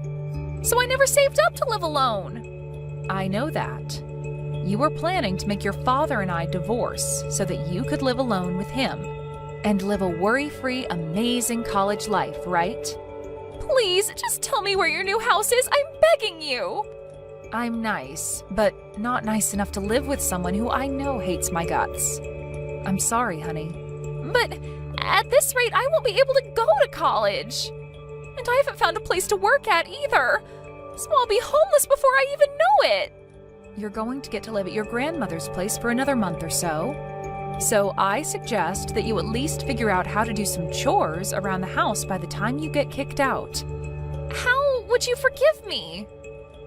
so I never saved up to live alone. I know that. You were planning to make your father and I divorce so that you could live alone with him and live a worry-free, amazing college life, right? Please, just tell me where your new house is. I'm begging you. I'm nice, but not nice enough to live with someone who I know hates my guts. I'm sorry, honey. But at this rate, I won't be able to go to college. And I haven't found a place to work at either. So I'll be homeless before I even know it. You're going to get to live at your grandmother's place for another month or so. So I suggest that you at least figure out how to do some chores around the house by the time you get kicked out. How would you forgive me?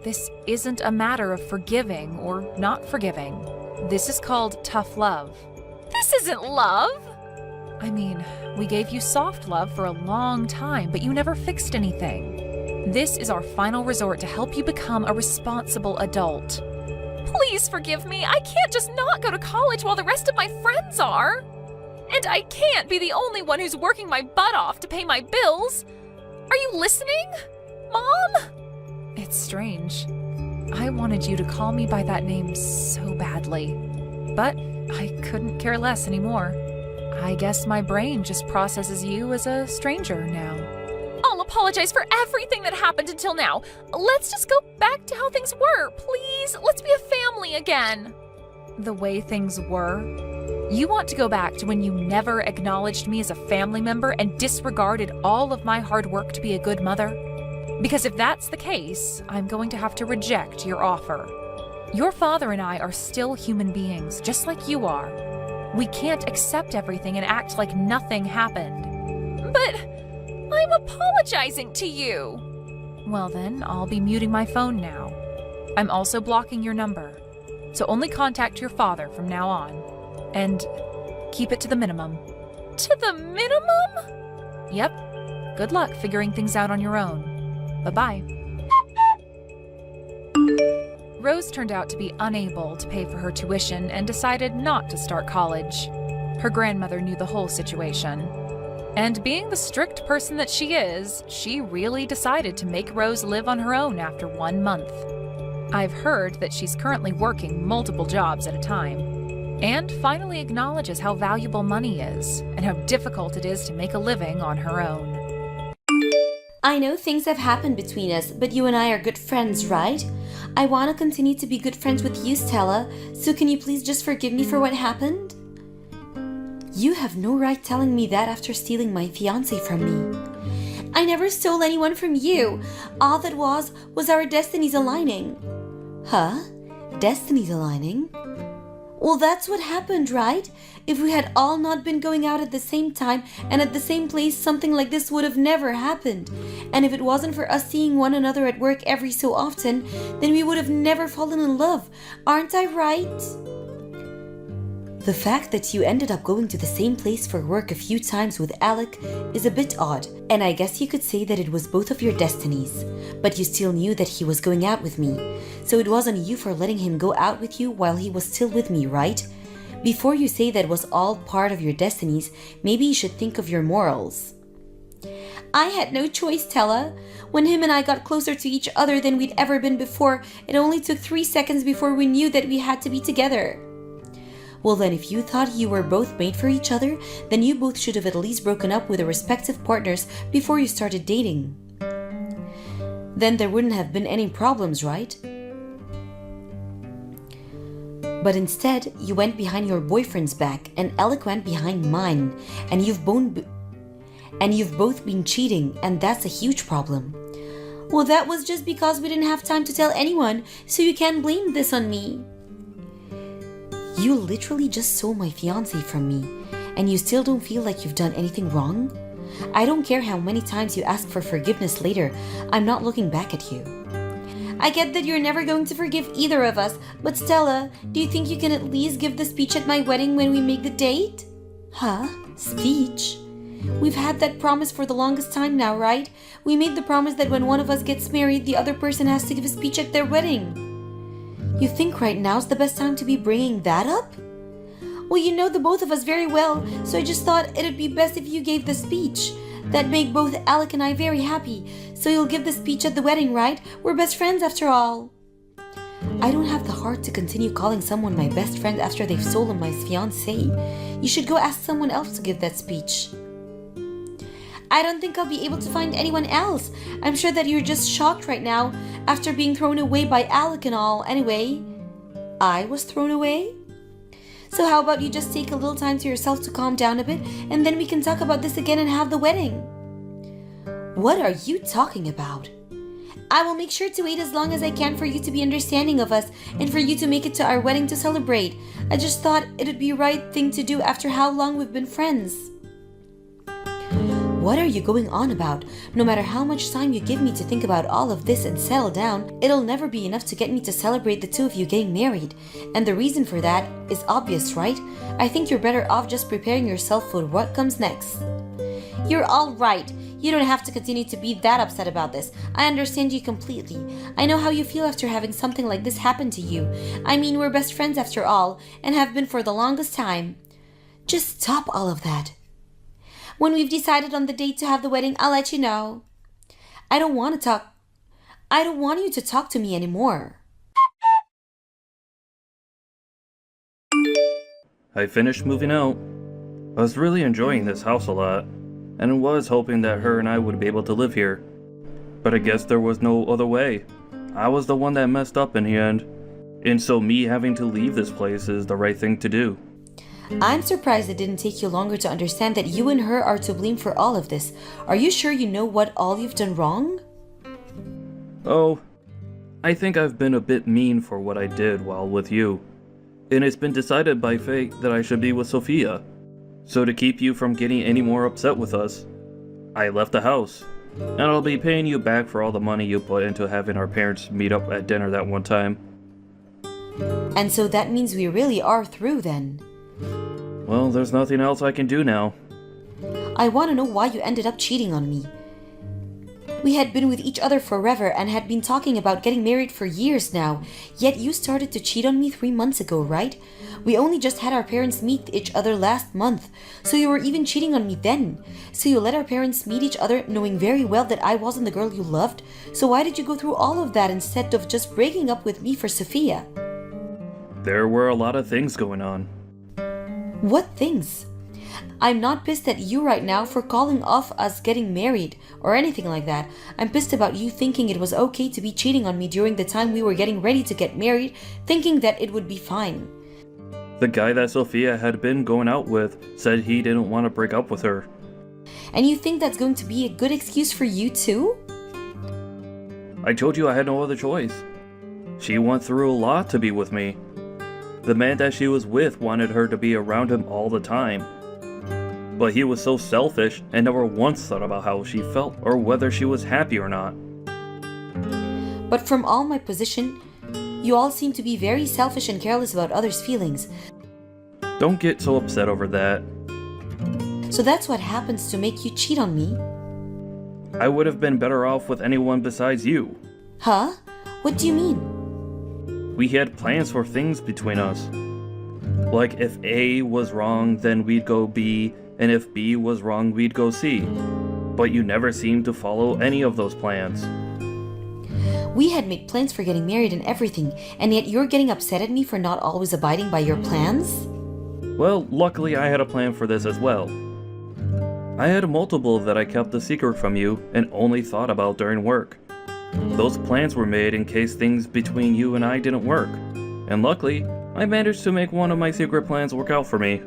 This isn't a matter of forgiving or not forgiving. This is called tough love. This isn't love. I mean, we gave you soft love for a long time, but you never fixed anything. This is our final resort to help you become a responsible adult. Please forgive me. I can't just not go to college while the rest of my friends are. And I can't be the only one who's working my butt off to pay my bills. Are you listening? Mom? It's strange. I wanted you to call me by that name so badly, but I couldn't care less anymore. I guess my brain just processes you as a stranger now. I'll apologize for everything that happened until now. Let's just go back to how things were, please. Let's be a family again. The way things were? You want to go back to when you never acknowledged me as a family member and disregarded all of my hard work to be a good mother? Because if that's the case, I'm going to have to reject your offer. Your father and I are still human beings, just like you are. We can't accept everything and act like nothing happened. But I'm apologizing to you. Well then, I'll be muting my phone now. I'm also blocking your number, so only contact your father from now on. And keep it to the minimum. To the minimum? Yep. Good luck figuring things out on your own. Bye-bye. Rose turned out to be unable to pay for her tuition and decided not to start college. Her grandmother knew the whole situation. And being the strict person that she is, she really decided to make Rose live on her own after 1 month. I've heard that she's currently working multiple jobs at a time, and finally acknowledges how valuable money is and how difficult it is to make a living on her own. I know things have happened between us, but you and I are good friends, right? I want to continue to be good friends with you, Stella, so can you please just forgive me for what happened? You have no right telling me that after stealing my fiancé from me. I never stole anyone from you. All that was our destinies aligning. Huh? Destinies aligning? Well, that's what happened, right? If we had all not been going out at the same time and at the same place, something like this would have never happened. And if it wasn't for us seeing one another at work every so often, then we would have never fallen in love. Aren't I right? The fact that you ended up going to the same place for work a few times with Alec is a bit odd, and I guess you could say that it was both of your destinies. But you still knew that he was going out with me, so it wasn't you for letting him go out with you while he was still with me, right? Before you say that was all part of your destinies, maybe you should think of your morals. I had no choice, Tella. When him and I got closer to each other than we'd ever been before, it only took 3 seconds before we knew that we had to be together. Well then, if you thought you were both made for each other, then you both should have at least broken up with their respective partners before you started dating. Then there wouldn't have been any problems, right? But instead, you went behind your boyfriend's back and Alec went behind mine, and you've both been cheating, and that's a huge problem. Well, that was just because we didn't have time to tell anyone, so you can't blame this on me. You literally just stole my fiancé from me, and you still don't feel like you've done anything wrong? I don't care how many times you ask for forgiveness later, I'm not looking back at you. I get that you're never going to forgive either of us, but Stella, do you think you can at least give the speech at my wedding when we make the date? Huh? Speech? We've had that promise for the longest time now, right? We made the promise that when one of us gets married, the other person has to give a speech at their wedding. You think right now's the best time to be bringing that up? Well, you know the both of us very well, so I just thought it'd be best if you gave the speech. That'd make both Alec and I very happy. So you'll give the speech at the wedding, right? We're best friends after all. I don't have the heart to continue calling someone my best friend after they've stolen my fiancé. You should go ask someone else to give that speech. I don't think I'll be able to find anyone else. I'm sure that you're just shocked right now after being thrown away by Alec and all. Anyway, I was thrown away? So how about you just take a little time to yourself to calm down a bit, and then we can talk about this again and have the wedding. What are you talking about? I will make sure to wait as long as I can for you to be understanding of us and for you to make it to our wedding to celebrate. I just thought it'd be the right thing to do after how long we've been friends. What are you going on about? No matter how much time you give me to think about all of this and settle down, it'll never be enough to get me to celebrate the two of you getting married. And the reason for that is obvious, right? I think you're better off just preparing yourself for what comes next. You're all right. You don't have to continue to be that upset about this. I understand you completely. I know how you feel after having something like this happen to you. I mean, we're best friends after all, and have been for the longest time. Just stop all of that. When we've decided on the date to have the wedding, I'll let you know. I don't want to talk I don't want you to talk to me anymore. I finished moving out. I was really enjoying this house a lot, and was hoping that her and I would be able to live here. But I guess there was no other way. I was the one that messed up in the end, and so me having to leave this place is the right thing to do. I'm surprised it didn't take you longer to understand that you and her are to blame for all of this. Are you sure you know what all you've done wrong? Oh, I think I've been a bit mean for what I did while with you. And it's been decided by fate that I should be with Sophia. So to keep you from getting any more upset with us, I left the house. And I'll be paying you back for all the money you put into having our parents meet up at dinner that one time. And so that means we really are through then. Well, there's nothing else I can do now. I want to know why you ended up cheating on me. We had been with each other forever and had been talking about getting married for years now, yet you started to cheat on me 3 months ago, right? We only just had our parents meet each other last month, so you were even cheating on me then. So you let our parents meet each other knowing very well that I wasn't the girl you loved, so why did you go through all of that instead of just breaking up with me for Sophia? There were a lot of things going on. What things? I'm not pissed at you right now for calling off us getting married or anything like that. I'm pissed about you thinking it was okay to be cheating on me during the time we were getting ready to get married, thinking that it would be fine. The guy that Sophia had been going out with said he didn't want to break up with her. And you think that's going to be a good excuse for you too? I told you I had no other choice. She went through a lot to be with me. The man that she was with wanted her to be around him all the time. But he was so selfish and never once thought about how she felt or whether she was happy or not. But from all my position, you all seem to be very selfish and careless about others' feelings. Don't get so upset over that. So that's what happens to make you cheat on me? I would have been better off with anyone besides you. Huh? What do you mean? We had plans for things between us. Like if A was wrong, then we'd go B, and if B was wrong, we'd go C. But you never seemed to follow any of those plans. We had made plans for getting married and everything, and yet you're getting upset at me for not always abiding by your plans? Well, luckily I had a plan for this as well. I had multiple that I kept a secret from you and only thought about during work. Those plans were made in case things between you and I didn't work. And luckily, I managed to make one of my secret plans work out for me.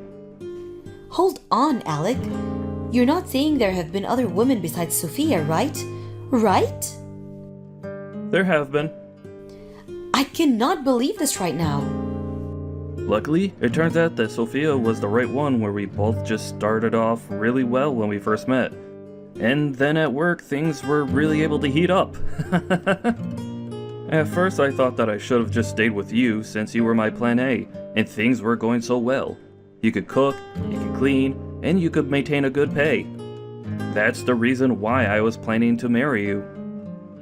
Hold on, Alec. You're not saying there have been other women besides Sophia, right? Right? There have been. I cannot believe this right now. Luckily, it turns out that Sophia was the right one where we both just started off really well when we first met. And then at work, things were really able to heat up. At first, I thought that I should have just stayed with you since you were my plan A, and things were going so well. You could cook, you could clean, and you could maintain a good pay. That's the reason why I was planning to marry you.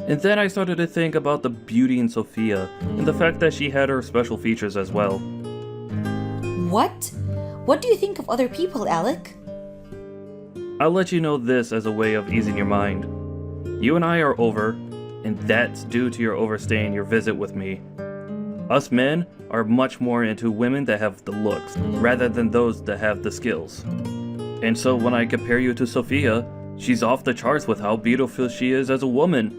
And then I started to think about the beauty in Sophia, and the fact that she had her special features as well. What? What do you think of other people, Alec? I'll let you know this as a way of easing your mind. You and I are over, and that's due to your overstaying your visit with me. Us men are much more into women that have the looks, rather than those that have the skills. And so when I compare you to Sophia, she's off the charts with how beautiful she is as a woman.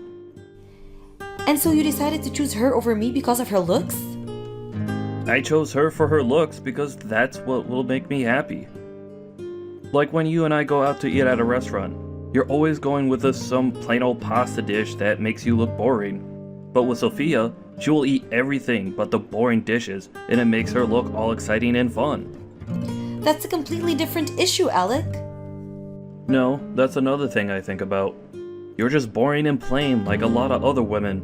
And so you decided to choose her over me because of her looks? I chose her for her looks because that's what will make me happy. Like when you and I go out to eat at a restaurant, you're always going with us some plain old pasta dish that makes you look boring. But with Sophia, she will eat everything but the boring dishes, and it makes her look all exciting and fun. That's a completely different issue, Alec. No, that's another thing I think about. You're just boring and plain like a lot of other women.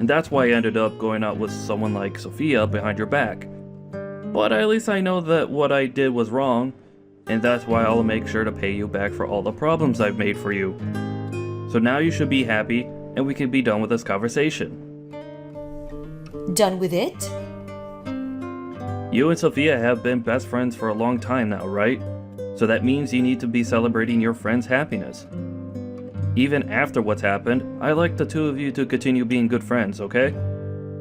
And that's why I ended up going out with someone like Sophia behind your back. But at least I know that what I did was wrong, and that's why I'll make sure to pay you back for all the problems I've made for you. So now you should be happy, and we can be done with this conversation. Done with it? You and Sophia have been best friends for a long time now, right? So that means you need to be celebrating your friend's happiness. Even after what's happened, I'd like the two of you to continue being good friends, okay?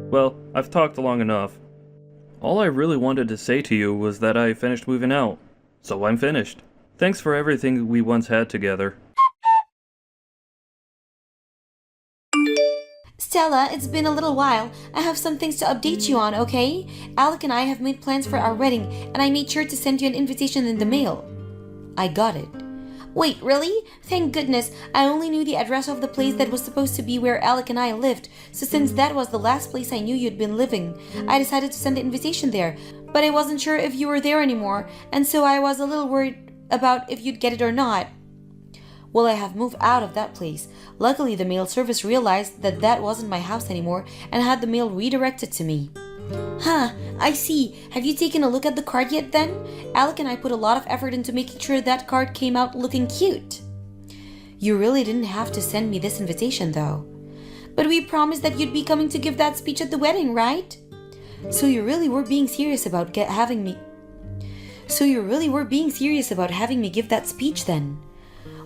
Well, I've talked long enough. All I really wanted to say to you was that I finished moving out. So I'm finished. Thanks for everything we once had together. Stella, it's been a little while. I have some things to update you on, okay? Alec and I have made plans for our wedding, and I made sure to send you an invitation in the mail. I got it. Wait, really? Thank goodness. I only knew the address of the place that was supposed to be where Alec and I lived, so since that was the last place I knew you'd been living, I decided to send the invitation there. But I wasn't sure if you were there anymore, and so I was a little worried about if you'd get it or not. Well, I have moved out of that place. Luckily, the mail service realized that that wasn't my house anymore and had the mail redirected to me. Huh, I see. Have you taken a look at the card yet then? Alec and I put a lot of effort into making sure that card came out looking cute. You really didn't have to send me this invitation though. But we promised that you'd be coming to give that speech at the wedding, right? So you really were being serious about having me give that speech then?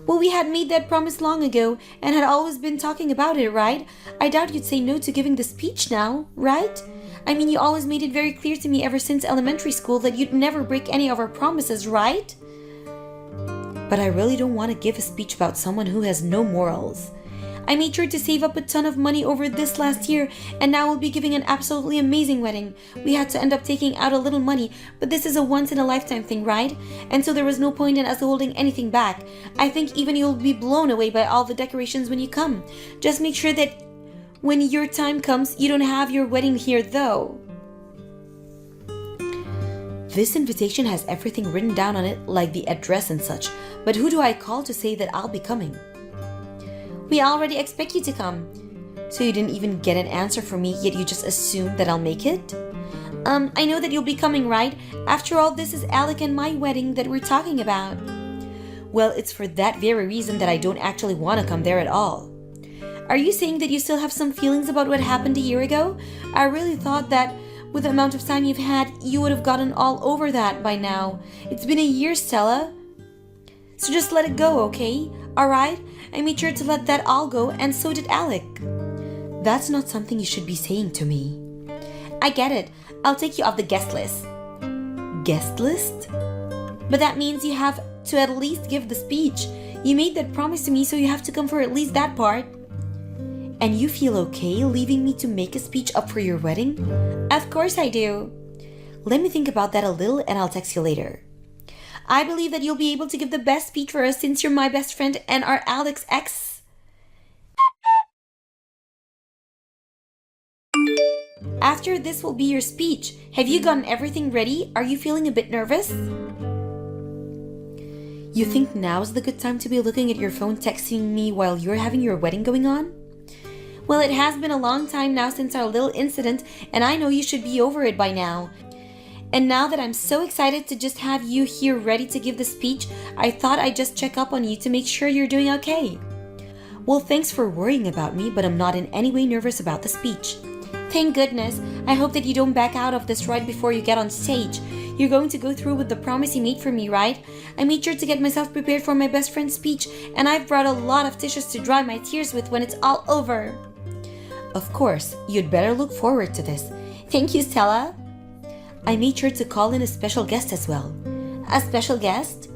Well, we had made that promise long ago and had always been talking about it, right? I doubt you'd say no to giving the speech now, right? I mean, you always made it very clear to me ever since elementary school that you'd never break any of our promises, right? But I really don't want to give a speech about someone who has no morals. I made sure to save up a ton of money over this last year, and now we'll be giving an absolutely amazing wedding. We had to end up taking out a little money, but this is a once-in-a-lifetime thing, right? And so there was no point in us holding anything back. I think even you'll be blown away by all the decorations when you come. Just make sure that when your time comes, you don't have your wedding here, though. This invitation has everything written down on it, like the address and such, but who do I call to say that I'll be coming? We already expect you to come. So you didn't even get an answer from me, yet you just assumed that I'll make it? I know that you'll be coming, right? After all, this is Alec and my wedding that we're talking about. Well, it's for that very reason that I don't actually want to come there at all. Are you saying that you still have some feelings about what happened a year ago? I really thought that with the amount of time you've had, you would have gotten all over that by now. It's been a year, Stella. So just let it go, okay? Alright? I made sure to let that all go, and so did Alec. That's not something you should be saying to me. I get it. I'll take you off the guest list. Guest list? But that means you have to at least give the speech. You made that promise to me, so you have to come for at least that part. And you feel okay leaving me to make a speech up for your wedding? Of course I do. Let me think about that a little and I'll text you later. I believe that you'll be able to give the best speech for us since you're my best friend and are Alec's ex. After this will be your speech. Have you gotten everything ready? Are you feeling a bit nervous? You think now's the good time to be looking at your phone texting me while you're having your wedding going on? Well, it has been a long time now since our little incident, and I know you should be over it by now. And now that I'm so excited to just have you here ready to give the speech, I thought I'd just check up on you to make sure you're doing okay. Well, thanks for worrying about me, but I'm not in any way nervous about the speech. Thank goodness. I hope that you don't back out of this right before you get on stage. You're going to go through with the promise you made for me, right? I made sure to get myself prepared for my best friend's speech, and I've brought a lot of tissues to dry my tears with when it's all over. Of course, you'd better look forward to this. Thank you, Stella. I made sure to call in a special guest as well. A special guest?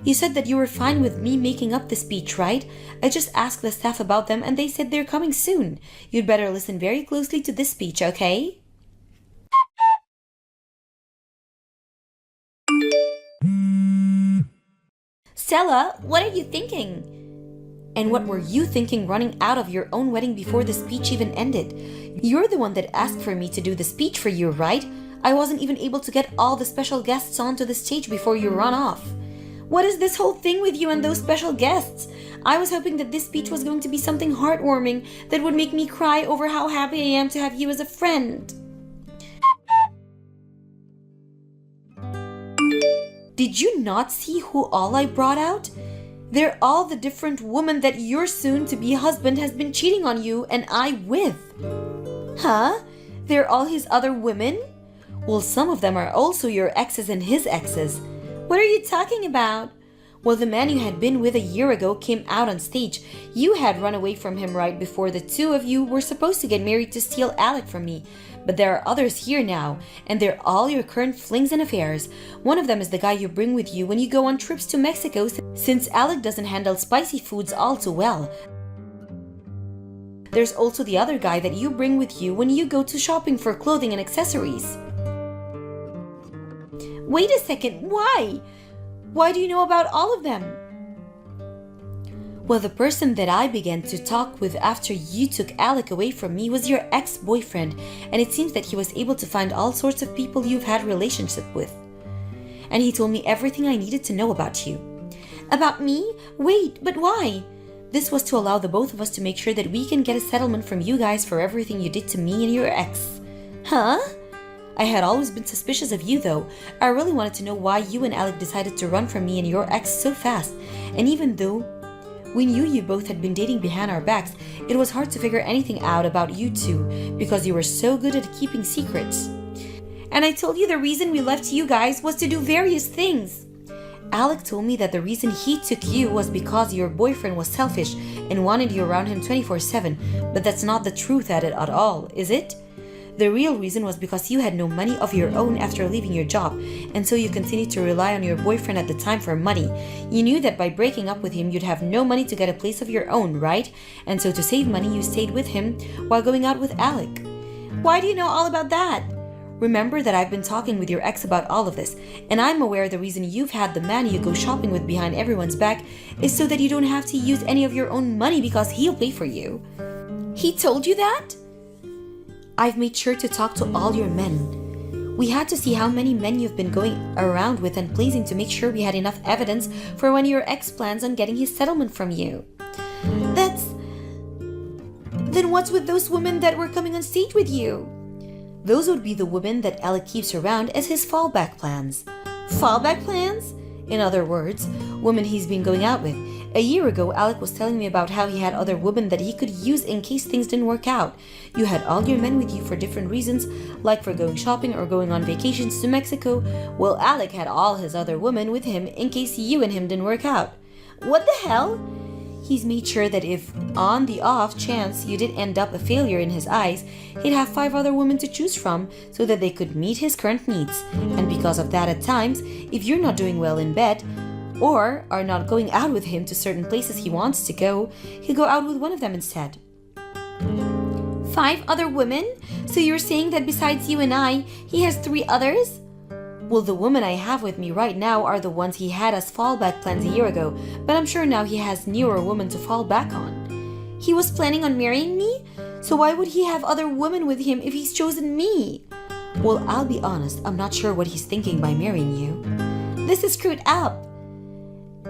You said that you were fine with me making up the speech, right? I just asked the staff about them and they said they're coming soon. You'd better listen very closely to this speech, okay? Stella, what are you thinking? And what were you thinking running out of your own wedding before the speech even ended? You're the one that asked for me to do the speech for you, right? I wasn't even able to get all the special guests onto the stage before you run off. What is this whole thing with you and those special guests? I was hoping that this speech was going to be something heartwarming that would make me cry over how happy I am to have you as a friend. Did you not see who all I brought out? They're all the different women that your soon-to-be husband has been cheating on you and I with. Huh? They're all his other women? Well, some of them are also your exes and his exes. What are you talking about? Well, the man you had been with a year ago came out on stage. You had run away from him right before the two of you were supposed to get married to steal Alec from me. But there are others here now, and they're all your current flings and affairs. One of them is the guy you bring with you when you go on trips to Mexico, since Alec doesn't handle spicy foods all too well. There's also the other guy that you bring with you when you go to shopping for clothing and accessories. Wait a second, why? Why do you know about all of them? Well, the person that I began to talk with after you took Alec away from me was your ex-boyfriend, and it seems that he was able to find all sorts of people you've had relationship with. And he told me everything I needed to know about you. About me? Wait, but why? This was to allow the both of us to make sure that we can get a settlement from you guys for everything you did to me and your ex. Huh? I had always been suspicious of you though. I really wanted to know why you and Alec decided to run from me and your ex so fast. And even though we knew you both had been dating behind our backs, it was hard to figure anything out about you two because you were so good at keeping secrets. And I told you the reason we left you guys was to do various things. Alec told me that the reason he took you was because your boyfriend was selfish and wanted you around him 24/7, but that's not the truth at it at all, is it? The real reason was because you had no money of your own after leaving your job, and so you continued to rely on your boyfriend at the time for money. You knew that by breaking up with him, you'd have no money to get a place of your own, right? And so to save money, you stayed with him while going out with Alec. Why do you know all about that? Remember that I've been talking with your ex about all of this, and I'm aware the reason you've had the man you go shopping with behind everyone's back is so that you don't have to use any of your own money because he'll pay for you. He told you that? I've made sure to talk to all your men. We had to see how many men you've been going around with and pleasing to make sure we had enough evidence for when your ex plans on getting his settlement from you. Then what's with those women that were coming on stage with you? Those would be the women that Alec keeps around as his fallback plans. Fallback plans? In other words, women he's been going out with. A year ago, Alec was telling me about how he had other women that he could use in case things didn't work out. You had all your men with you for different reasons, like for going shopping or going on vacations to Mexico. Well, Alec had all his other women with him in case you and him didn't work out. What the hell? He's made sure that if, on the off chance you did end up a failure in his eyes, he'd have 5 other women to choose from so that they could meet his current needs. And because of that, at times, if you're not doing well in bed, or are not going out with him to certain places he wants to go, he'll go out with one of them instead. 5 other women? So you're saying that besides you and I, he has 3 others? Well, the women I have with me right now are the ones he had as fallback plans a year ago, but I'm sure now he has newer women to fall back on. He was planning on marrying me? So why would he have other women with him if he's chosen me? Well, I'll be honest, I'm not sure what he's thinking by marrying you. This is screwed up.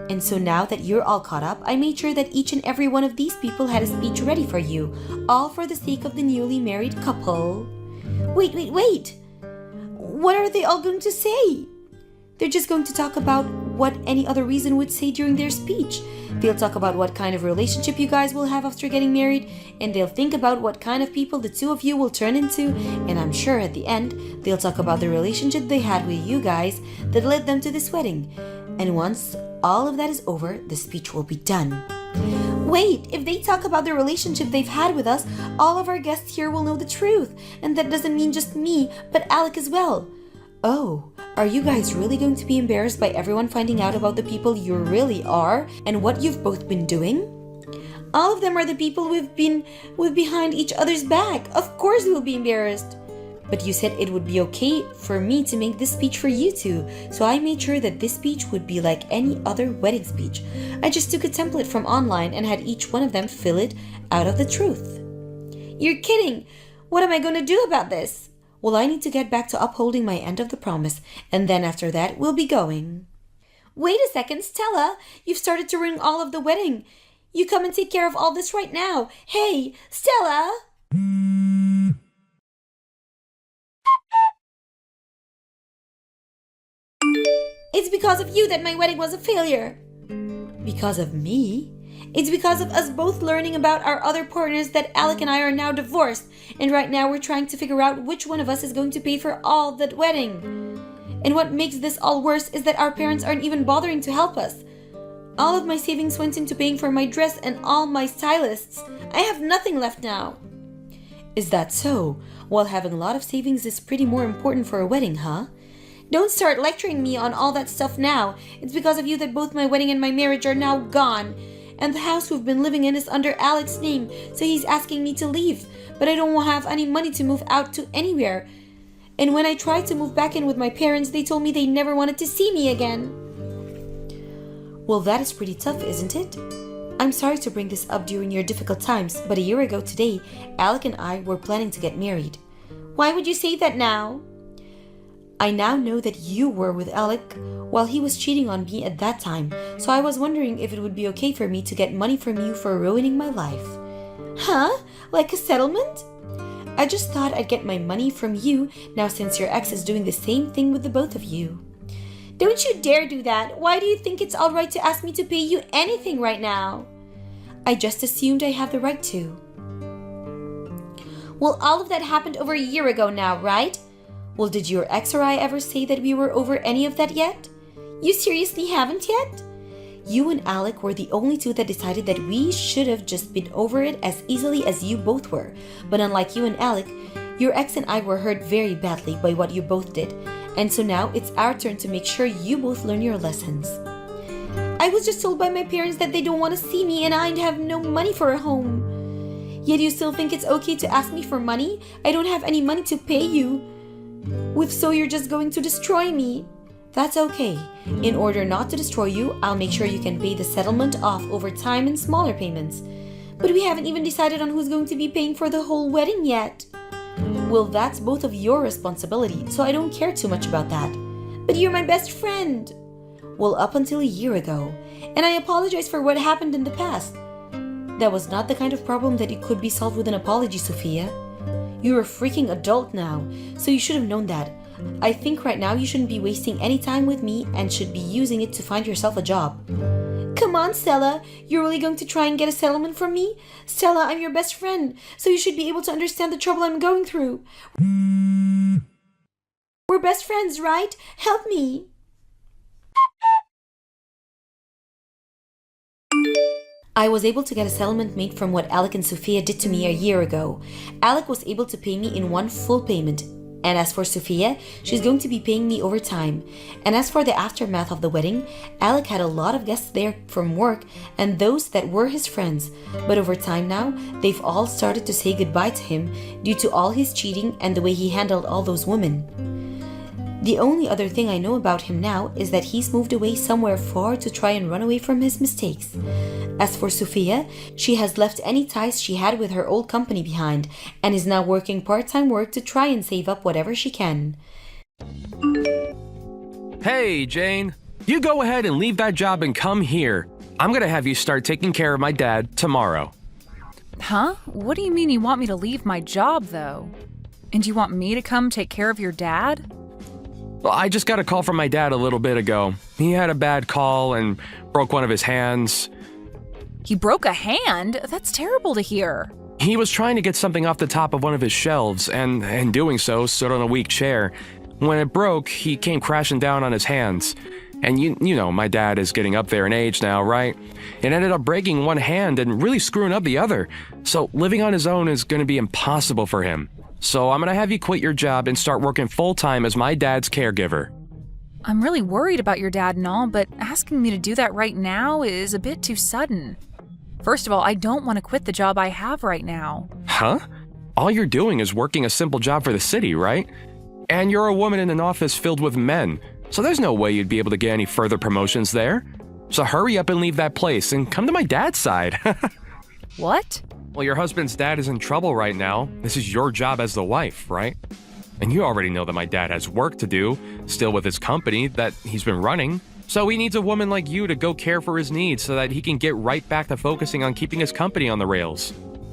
And so now that you're all caught up, I made sure that each and every one of these people had a speech ready for you, all for the sake of the newly married couple. Wait! What are they all going to say? They're just going to talk about what any other reason would say during their speech. They'll talk about what kind of relationship you guys will have after getting married, and they'll think about what kind of people the two of you will turn into, and I'm sure at the end, they'll talk about the relationship they had with you guys that led them to this wedding. And once all of that is over, the speech will be done. Wait, if they talk about the relationship they've had with us, all of our guests here will know the truth. And that doesn't mean just me, but Alec as well. Oh, are you guys really going to be embarrassed by everyone finding out about the people you really are and what you've both been doing? All of them are the people we've been with behind each other's back. Of course we'll be embarrassed. But you said it would be okay for me to make this speech for you two, so I made sure that this speech would be like any other wedding speech. I just took a template from online and had each one of them fill it out of the truth. You're kidding! What am I going to do about this? Well, I need to get back to upholding my end of the promise, and then after that, we'll be going. Wait a second, Stella! You've started to ruin all of the wedding. You come and take care of all this right now. Hey, Stella! It's because of you that my wedding was a failure. Because of me? It's because of us both learning about our other partners that Alec and I are now divorced, and right now we're trying to figure out which one of us is going to pay for all that wedding. And what makes this all worse is that our parents aren't even bothering to help us. All of my savings went into paying for my dress and all my stylists. I have nothing left now. Is that so? Well, having a lot of savings is pretty more important for a wedding, huh? Don't start lecturing me on all that stuff now. It's because of you that both my wedding and my marriage are now gone. And the house we've been living in is under Alex's name, so he's asking me to leave. But I don't have any money to move out to anywhere. And when I tried to move back in with my parents, they told me they never wanted to see me again. Well, that is pretty tough, isn't it? I'm sorry to bring this up during your difficult times, but a year ago today, Alec and I were planning to get married. Why would you say that now? I now know that you were with Alec while he was cheating on me at that time, so I was wondering if it would be okay for me to get money from you for ruining my life. Huh? Like a settlement? I just thought I'd get my money from you now since your ex is doing the same thing with the both of you. Don't you dare do that. Why do you think it's alright to ask me to pay you anything right now? I just assumed I have the right to. Well, all of that happened over a year ago now, right? Well, did your ex or I ever say that we were over any of that yet? You seriously haven't yet? You and Alec were the only two that decided that we should have just been over it as easily as you both were. But unlike you and Alec, your ex and I were hurt very badly by what you both did. And so now it's our turn to make sure you both learn your lessons. I was just told by my parents that they don't want to see me and I have no money for a home. Yet you still think it's okay to ask me for money? I don't have any money to pay you. If so, you're just going to destroy me. That's okay. In order not to destroy you, I'll make sure you can pay the settlement off over time in smaller payments. But we haven't even decided on who's going to be paying for the whole wedding yet. Well, that's both of your responsibility, so I don't care too much about that. But you're my best friend. Well, up until a year ago. And I apologize for what happened in the past. That was not the kind of problem that it could be solved with an apology, Sophia. You're a freaking adult now, so you should have known that. I think right now you shouldn't be wasting any time with me and should be using it to find yourself a job. Come on, Stella. You're really going to try and get a settlement from me? Stella, I'm your best friend, so you should be able to understand the trouble I'm going through. We're best friends, right? Help me. I was able to get a settlement made from what Alec and Sophia did to me a year ago. Alec was able to pay me in one full payment. And as for Sophia, she's going to be paying me over time. And as for the aftermath of the wedding, Alec had a lot of guests there from work and those that were his friends. But over time now, they've all started to say goodbye to him due to all his cheating and the way he handled all those women. The only other thing I know about him now is that he's moved away somewhere far to try and run away from his mistakes. As for Sophia, she has left any ties she had with her old company behind and is now working part-time work to try and save up whatever she can. Hey, Jane. You go ahead and leave that job and come here. I'm gonna have you start taking care of my dad tomorrow. Huh? What do you mean you want me to leave my job, though? And you want me to come take care of your dad? Well, I just got a call from my dad a little bit ago. He had a bad call and broke one of his hands. He broke a hand? That's terrible to hear. He was trying to get something off the top of one of his shelves, and in doing so, stood on a weak chair. When it broke, he came crashing down on his hands. And you know, my dad is getting up there in age now, right? It ended up breaking one hand and really screwing up the other. So living on his own is going to be impossible for him. So I'm going to have you quit your job and start working full-time as my dad's caregiver. I'm really worried about your dad and all, but asking me to do that right now is a bit too sudden. First of all, I don't want to quit the job I have right now. Huh? All you're doing is working a simple job for the city, right? And you're a woman in an office filled with men, so there's no way you'd be able to get any further promotions there. So hurry up and leave that place and come to my dad's side. What? Well, your husband's dad is in trouble right now. This is your job as the wife, right? And you already know that my dad has work to do, still with his company that he's been running. So he needs a woman like you to go care for his needs so that he can get right back to focusing on keeping his company on the rails.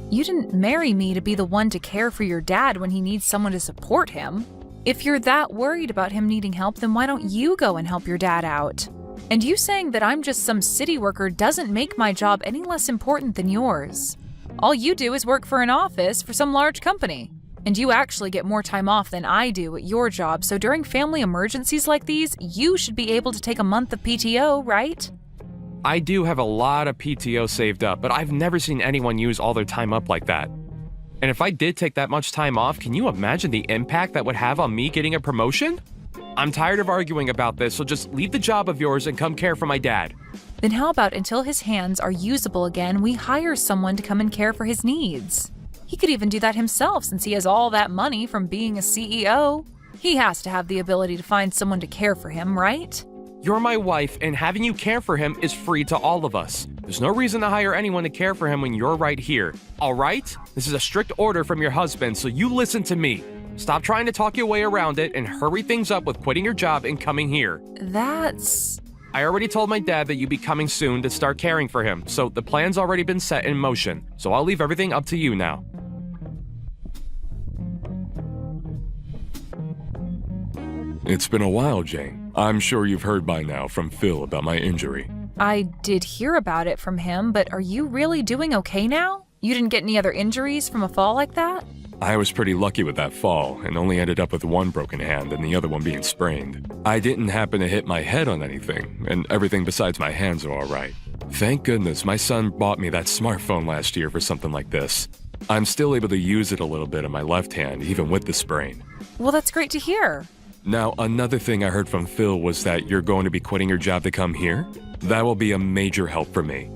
You didn't marry me to be the one to care for your dad when he needs someone to support him. If you're that worried about him needing help, then why don't you go and help your dad out? And you saying that I'm just some city worker doesn't make my job any less important than yours. All you do is work for an office for some large company. And you actually get more time off than I do at your job, so during family emergencies like these, you should be able to take a month of PTO, right? I do have a lot of PTO saved up, but I've never seen anyone use all their time up like that. And if I did take that much time off, can you imagine the impact that would have on me getting a promotion? I'm tired of arguing about this, so just leave the job of yours and come care for my dad. Then how about until his hands are usable again, we hire someone to come and care for his needs? He could even do that himself since he has all that money from being a CEO. He has to have the ability to find someone to care for him, right? You're my wife, and having you care for him is free to all of us. There's no reason to hire anyone to care for him when you're right here. All right? This is a strict order from your husband, so you listen to me. Stop trying to talk your way around it and hurry things up with quitting your job and coming here. I already told my dad that you'd be coming soon to start caring for him, so the plan's already been set in motion. So I'll leave everything up to you now. It's been a while, Jane. I'm sure you've heard by now from Phil about my injury. I did hear about it from him, but are you really doing okay now? You didn't get any other injuries from a fall like that? I was pretty lucky with that fall and only ended up with one broken hand and the other one being sprained. I didn't happen to hit my head on anything, and everything besides my hands are all right. Thank goodness my son bought me that smartphone last year for something like this. I'm still able to use it a little bit on my left hand, even with the sprain. Well, that's great to hear. Now, another thing I heard from Phil was that you're going to be quitting your job to come here? That will be a major help for me.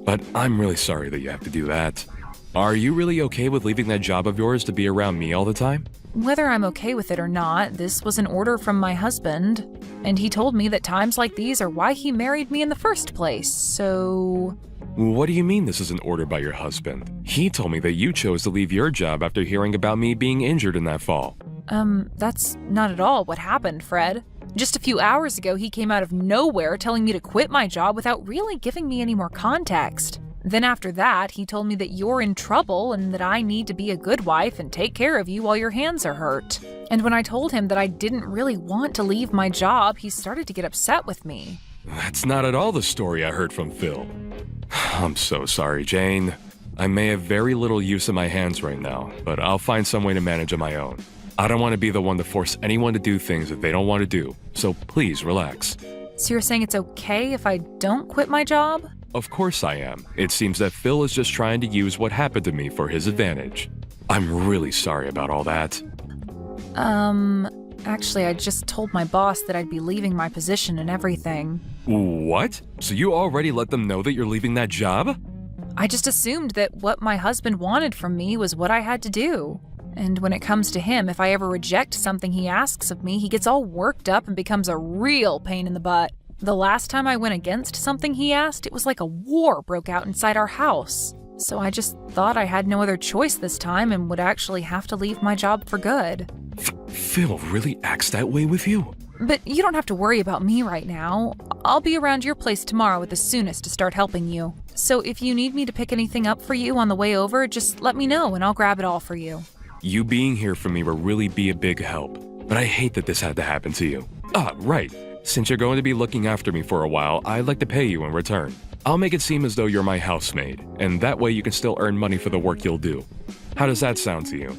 But I'm really sorry that you have to do that. Are you really okay with leaving that job of yours to be around me all the time? Whether I'm okay with it or not, this was an order from my husband, and he told me that times like these are why he married me in the first place, so... What do you mean this is an order by your husband? He told me that you chose to leave your job after hearing about me being injured in that fall. That's not at all what happened, Fred. Just a few hours ago, he came out of nowhere telling me to quit my job without really giving me any more context. Then after that, he told me that you're in trouble and that I need to be a good wife and take care of you while your hands are hurt. And when I told him that I didn't really want to leave my job, he started to get upset with me. That's not at all the story I heard from Phil. I'm so sorry, Jane. I may have very little use of my hands right now, but I'll find some way to manage on my own. I don't want to be the one to force anyone to do things that they don't want to do, so please relax. So you're saying it's okay if I don't quit my job? Of course I am. It seems that Phil is just trying to use what happened to me for his advantage. I'm really sorry about all that. Actually, I just told my boss that I'd be leaving my position and everything. What? So you already let them know that you're leaving that job? I just assumed that what my husband wanted from me was what I had to do. And when it comes to him, if I ever reject something he asks of me, he gets all worked up and becomes a real pain in the butt. The last time I went against something he asked, it was like a war broke out inside our house. So I just thought I had no other choice this time and would actually have to leave my job for good. Phil really acts that way with you? But you don't have to worry about me right now. I'll be around your place tomorrow at the soonest to start helping you. So if you need me to pick anything up for you on the way over, just let me know and I'll grab it all for you. You being here for me will really be a big help, but I hate that this had to happen to you. Right. Since you're going to be looking after me for a while, I'd like to pay you in return. I'll make it seem as though you're my housemaid, and that way you can still earn money for the work you'll do. How does that sound to you?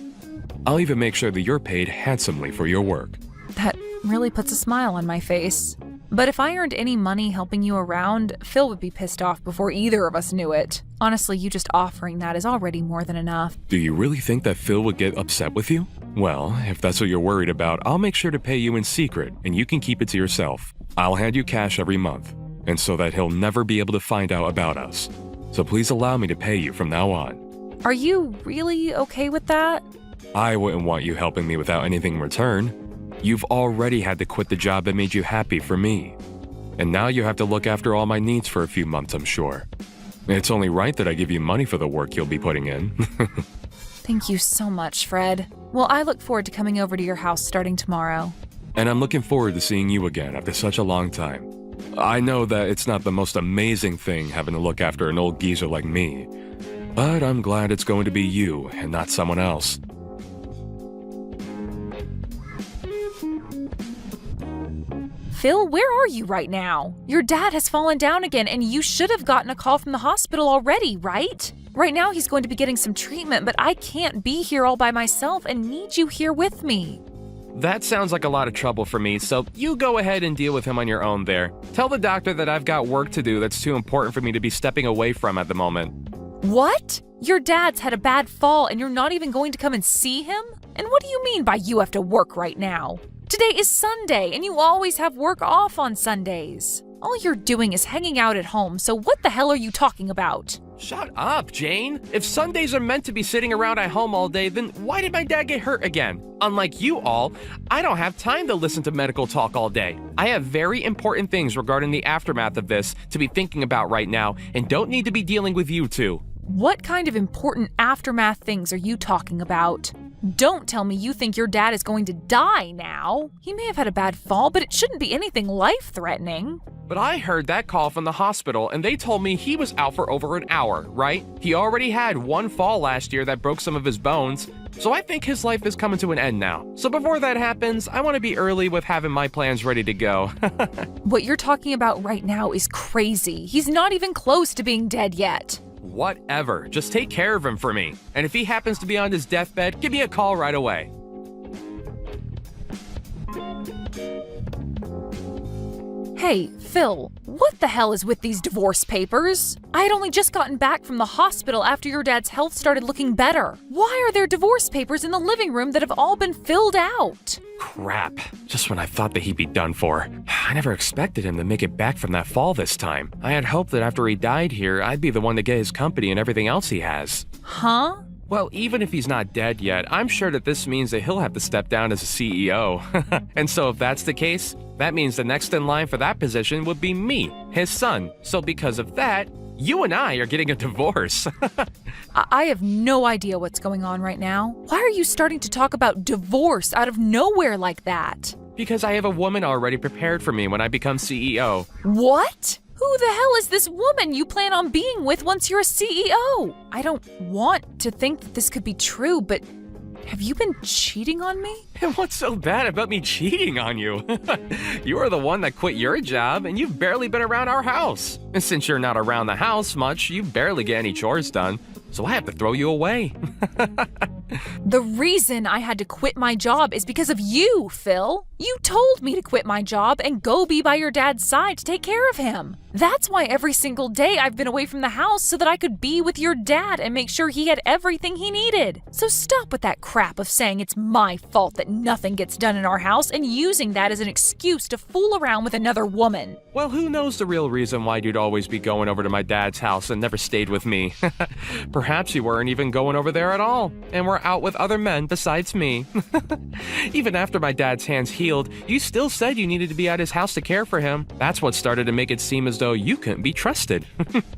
I'll even make sure that you're paid handsomely for your work. That really puts a smile on my face. But if I earned any money helping you around, Phil would be pissed off before either of us knew it. Honestly, you just offering that is already more than enough. Do you really think that Phil would get upset with you? Well, if that's what you're worried about, I'll make sure to pay you in secret, and you can keep it to yourself. I'll hand you cash every month, and so that he'll never be able to find out about us. So please allow me to pay you from now on. Are you really okay with that? I wouldn't want you helping me without anything in return. You've already had to quit the job that made you happy for me. And now you have to look after all my needs for a few months, I'm sure. It's only right that I give you money for the work you'll be putting in. Thank you so much, Fred. Well, I look forward to coming over to your house starting tomorrow. And I'm looking forward to seeing you again after such a long time. I know that it's not the most amazing thing having to look after an old geezer like me, but I'm glad it's going to be you and not someone else. Phil, where are you right now? Your dad has fallen down again, and you should have gotten a call from the hospital already, right? Right now he's going to be getting some treatment, but I can't be here all by myself and need you here with me. That sounds like a lot of trouble for me, so you go ahead and deal with him on your own there. Tell the doctor that I've got work to do that's too important for me to be stepping away from at the moment. What? Your dad's had a bad fall and you're not even going to come and see him? And what do you mean by you have to work right now? Today is Sunday and you always have work off on Sundays. All you're doing is hanging out at home, so what the hell are you talking about? Shut up, Jane. If Sundays are meant to be sitting around at home all day, then why did my dad get hurt again? Unlike you all, I don't have time to listen to medical talk all day. I have very important things regarding the aftermath of this to be thinking about right now and don't need to be dealing with you two. What kind of important aftermath things are you talking about? Don't tell me you think your dad is going to die now. He may have had a bad fall, but it shouldn't be anything life-threatening. But I heard that call from the hospital and they told me he was out for over an hour, right? He already had one fall last year that broke some of his bones, so I think his life is coming to an end now. So before that happens, I want to be early with having my plans ready to go. What you're talking about right now is crazy. He's not even close to being dead yet. Whatever, just take care of him for me. And if he happens to be on his deathbed, give me a call right away. Hey, Phil, what the hell is with these divorce papers? I had only just gotten back from the hospital after your dad's health started looking better. Why are there divorce papers in the living room that have all been filled out? Crap, just when I thought that he'd be done for. I never expected him to make it back from that fall this time. I had hoped that after he died here, I'd be the one to get his company and everything else he has. Huh? Well, even if he's not dead yet, I'm sure that this means that he'll have to step down as a CEO. And so if that's the case, that means the next in line for that position would be me, his son. So because of that, you and I are getting a divorce. I have no idea what's going on right now. Why are you starting to talk about divorce out of nowhere like that? Because I have a woman already prepared for me when I become CEO. What? Who the hell is this woman you plan on being with once you're a CEO? I don't want to think that this could be true, but have you been cheating on me? And what's so bad about me cheating on you? You are the one that quit your job and you've barely been around our house. And since you're not around the house much, you barely get any chores done. So I have to throw you away. The reason I had to quit my job is because of you, Phil. You told me to quit my job and go be by your dad's side to take care of him. That's why every single day I've been away from the house so that I could be with your dad and make sure he had everything he needed. So stop with that crap of saying it's my fault that nothing gets done in our house and using that as an excuse to fool around with another woman. Well, who knows the real reason why you'd always be going over to my dad's house and never stayed with me. Perhaps you weren't even going over there at all, and were out with other men besides me. Even after my dad's hands healed, you still said you needed to be at his house to care for him. That's what started to make it seem as though you couldn't be trusted.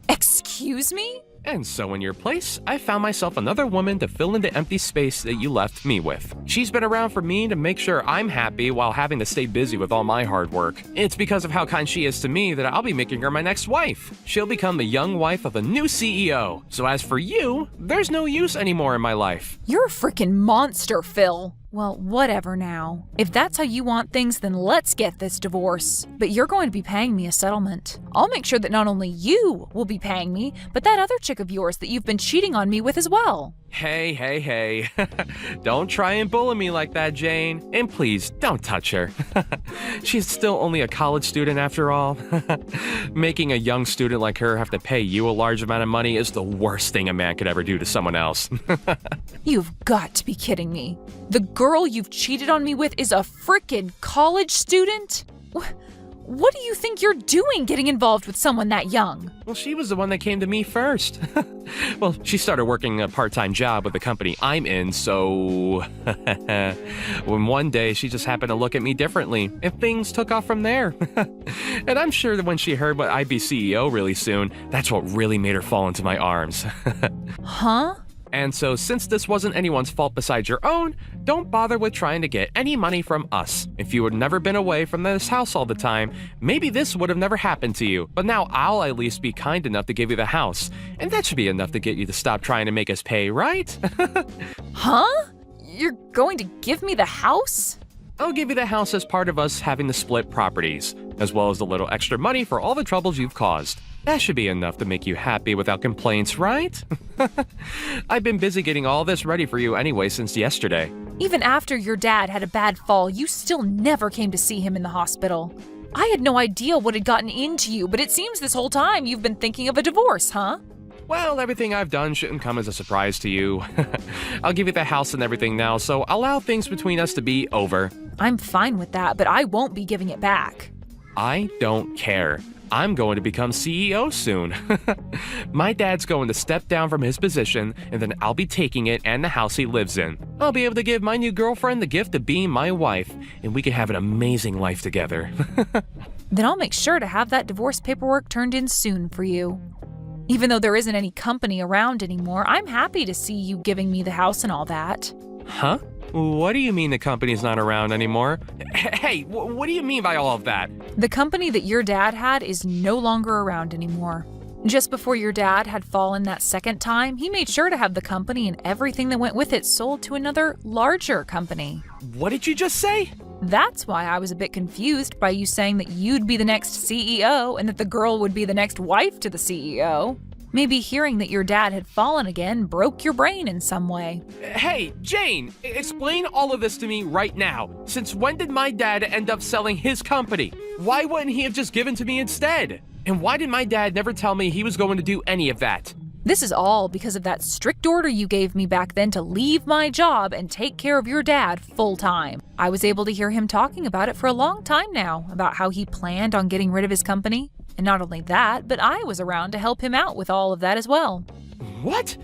Excuse me? And so in your place, I found myself another woman to fill in the empty space that you left me with. She's been around for me to make sure I'm happy while having to stay busy with all my hard work. It's because of how kind she is to me that I'll be making her my next wife. She'll become the young wife of a new CEO. So as for you, there's no use anymore in my life. You're a freaking monster, Phil. Well, whatever now. If that's how you want things, then let's get this divorce. But you're going to be paying me a settlement. I'll make sure that not only you will be paying me, but that other chick of yours that you've been cheating on me with as well. Hey. Don't try and bully me like that, Jane. And please, don't touch her. She's still only a college student after all. Making a young student like her have to pay you a large amount of money is the worst thing a man could ever do to someone else. You've got to be kidding me. The girl you've cheated on me with is a frickin' college student? What do you think you're doing getting involved with someone that young? Well, she was the one that came to me first. Well, she started working a part-time job with the company I'm in, so... when one day she just happened to look at me differently, and things took off from there. And I'm sure that when she heard what I'd be CEO really soon, that's what really made her fall into my arms. Huh? And so since this wasn't anyone's fault besides your own, don't bother with trying to get any money from us. If you had never been away from this house all the time, maybe this would have never happened to you. But now I'll at least be kind enough to give you the house. And that should be enough to get you to stop trying to make us pay, right? Huh? You're going to give me the house? I'll give you the house as part of us having to split properties, as well as a little extra money for all the troubles you've caused. That should be enough to make you happy without complaints, right? I've been busy getting all this ready for you anyway since yesterday. Even after your dad had a bad fall, you still never came to see him in the hospital. I had no idea what had gotten into you, but it seems this whole time you've been thinking of a divorce, huh? Well, everything I've done shouldn't come as a surprise to you. I'll give you the house and everything now, so allow things between us to be over. I'm fine with that, but I won't be giving it back. I don't care. I'm going to become CEO soon. My dad's going to step down from his position, and then I'll be taking it and the house he lives in. I'll be able to give my new girlfriend the gift of being my wife, and we can have an amazing life together. Then I'll make sure to have that divorce paperwork turned in soon for you. Even though there isn't any company around anymore, I'm happy to see you giving me the house and all that. Huh? What do you mean the company's not around anymore? Hey, what do you mean by all of that? The company that your dad had is no longer around anymore. Just before your dad had fallen that second time, he made sure to have the company and everything that went with it sold to another, larger company. What did you just say? That's why I was a bit confused by you saying that you'd be the next CEO and that the girl would be the next wife to the CEO. Maybe hearing that your dad had fallen again broke your brain in some way. Hey, Jane, explain all of this to me right now. Since when did my dad end up selling his company? Why wouldn't he have just given to me instead? And why did my dad never tell me he was going to do any of that? This is all because of that strict order you gave me back then to leave my job and take care of your dad full time. I was able to hear him talking about it for a long time now, about how he planned on getting rid of his company. And not only that, but I was around to help him out with all of that as well. What?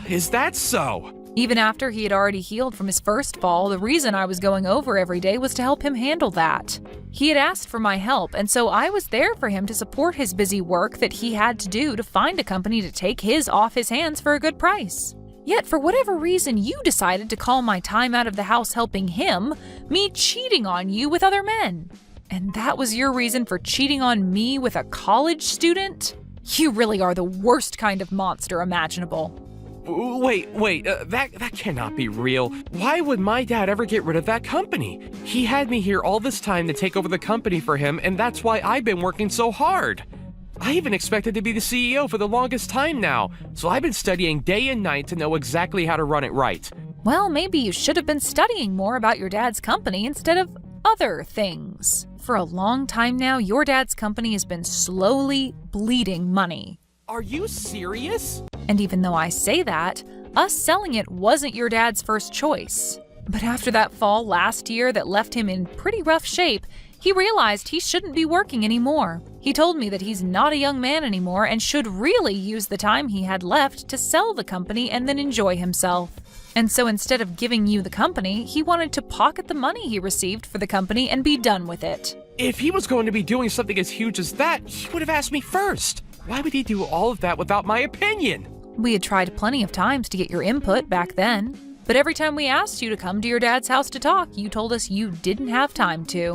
Is that so? Even after he had already healed from his first fall, the reason I was going over every day was to help him handle that. He had asked for my help, and so I was there for him to support his busy work that he had to do to find a company to take his off his hands for a good price. Yet, for whatever reason, you decided to call my time out of the house helping him, me cheating on you with other men. And that was your reason for cheating on me with a college student? You really are the worst kind of monster imaginable. Wait, that cannot be real. Why would my dad ever get rid of that company? He had me here all this time to take over the company for him, and that's why I've been working so hard. I even expected to be the CEO for the longest time now, so I've been studying day and night to know exactly how to run it right. Well, maybe you should have been studying more about your dad's company instead of other things. For a long time now, your dad's company has been slowly bleeding money. Are you serious? And even though I say that, us selling it wasn't your dad's first choice. But after that fall last year that left him in pretty rough shape, he realized he shouldn't be working anymore. He told me that he's not a young man anymore and should really use the time he had left to sell the company and then enjoy himself. And so instead of giving you the company, he wanted to pocket the money he received for the company and be done with it. If he was going to be doing something as huge as that, he would have asked me first. Why would he do all of that without my opinion? We had tried plenty of times to get your input back then, but every time we asked you to come to your dad's house to talk, you told us you didn't have time to.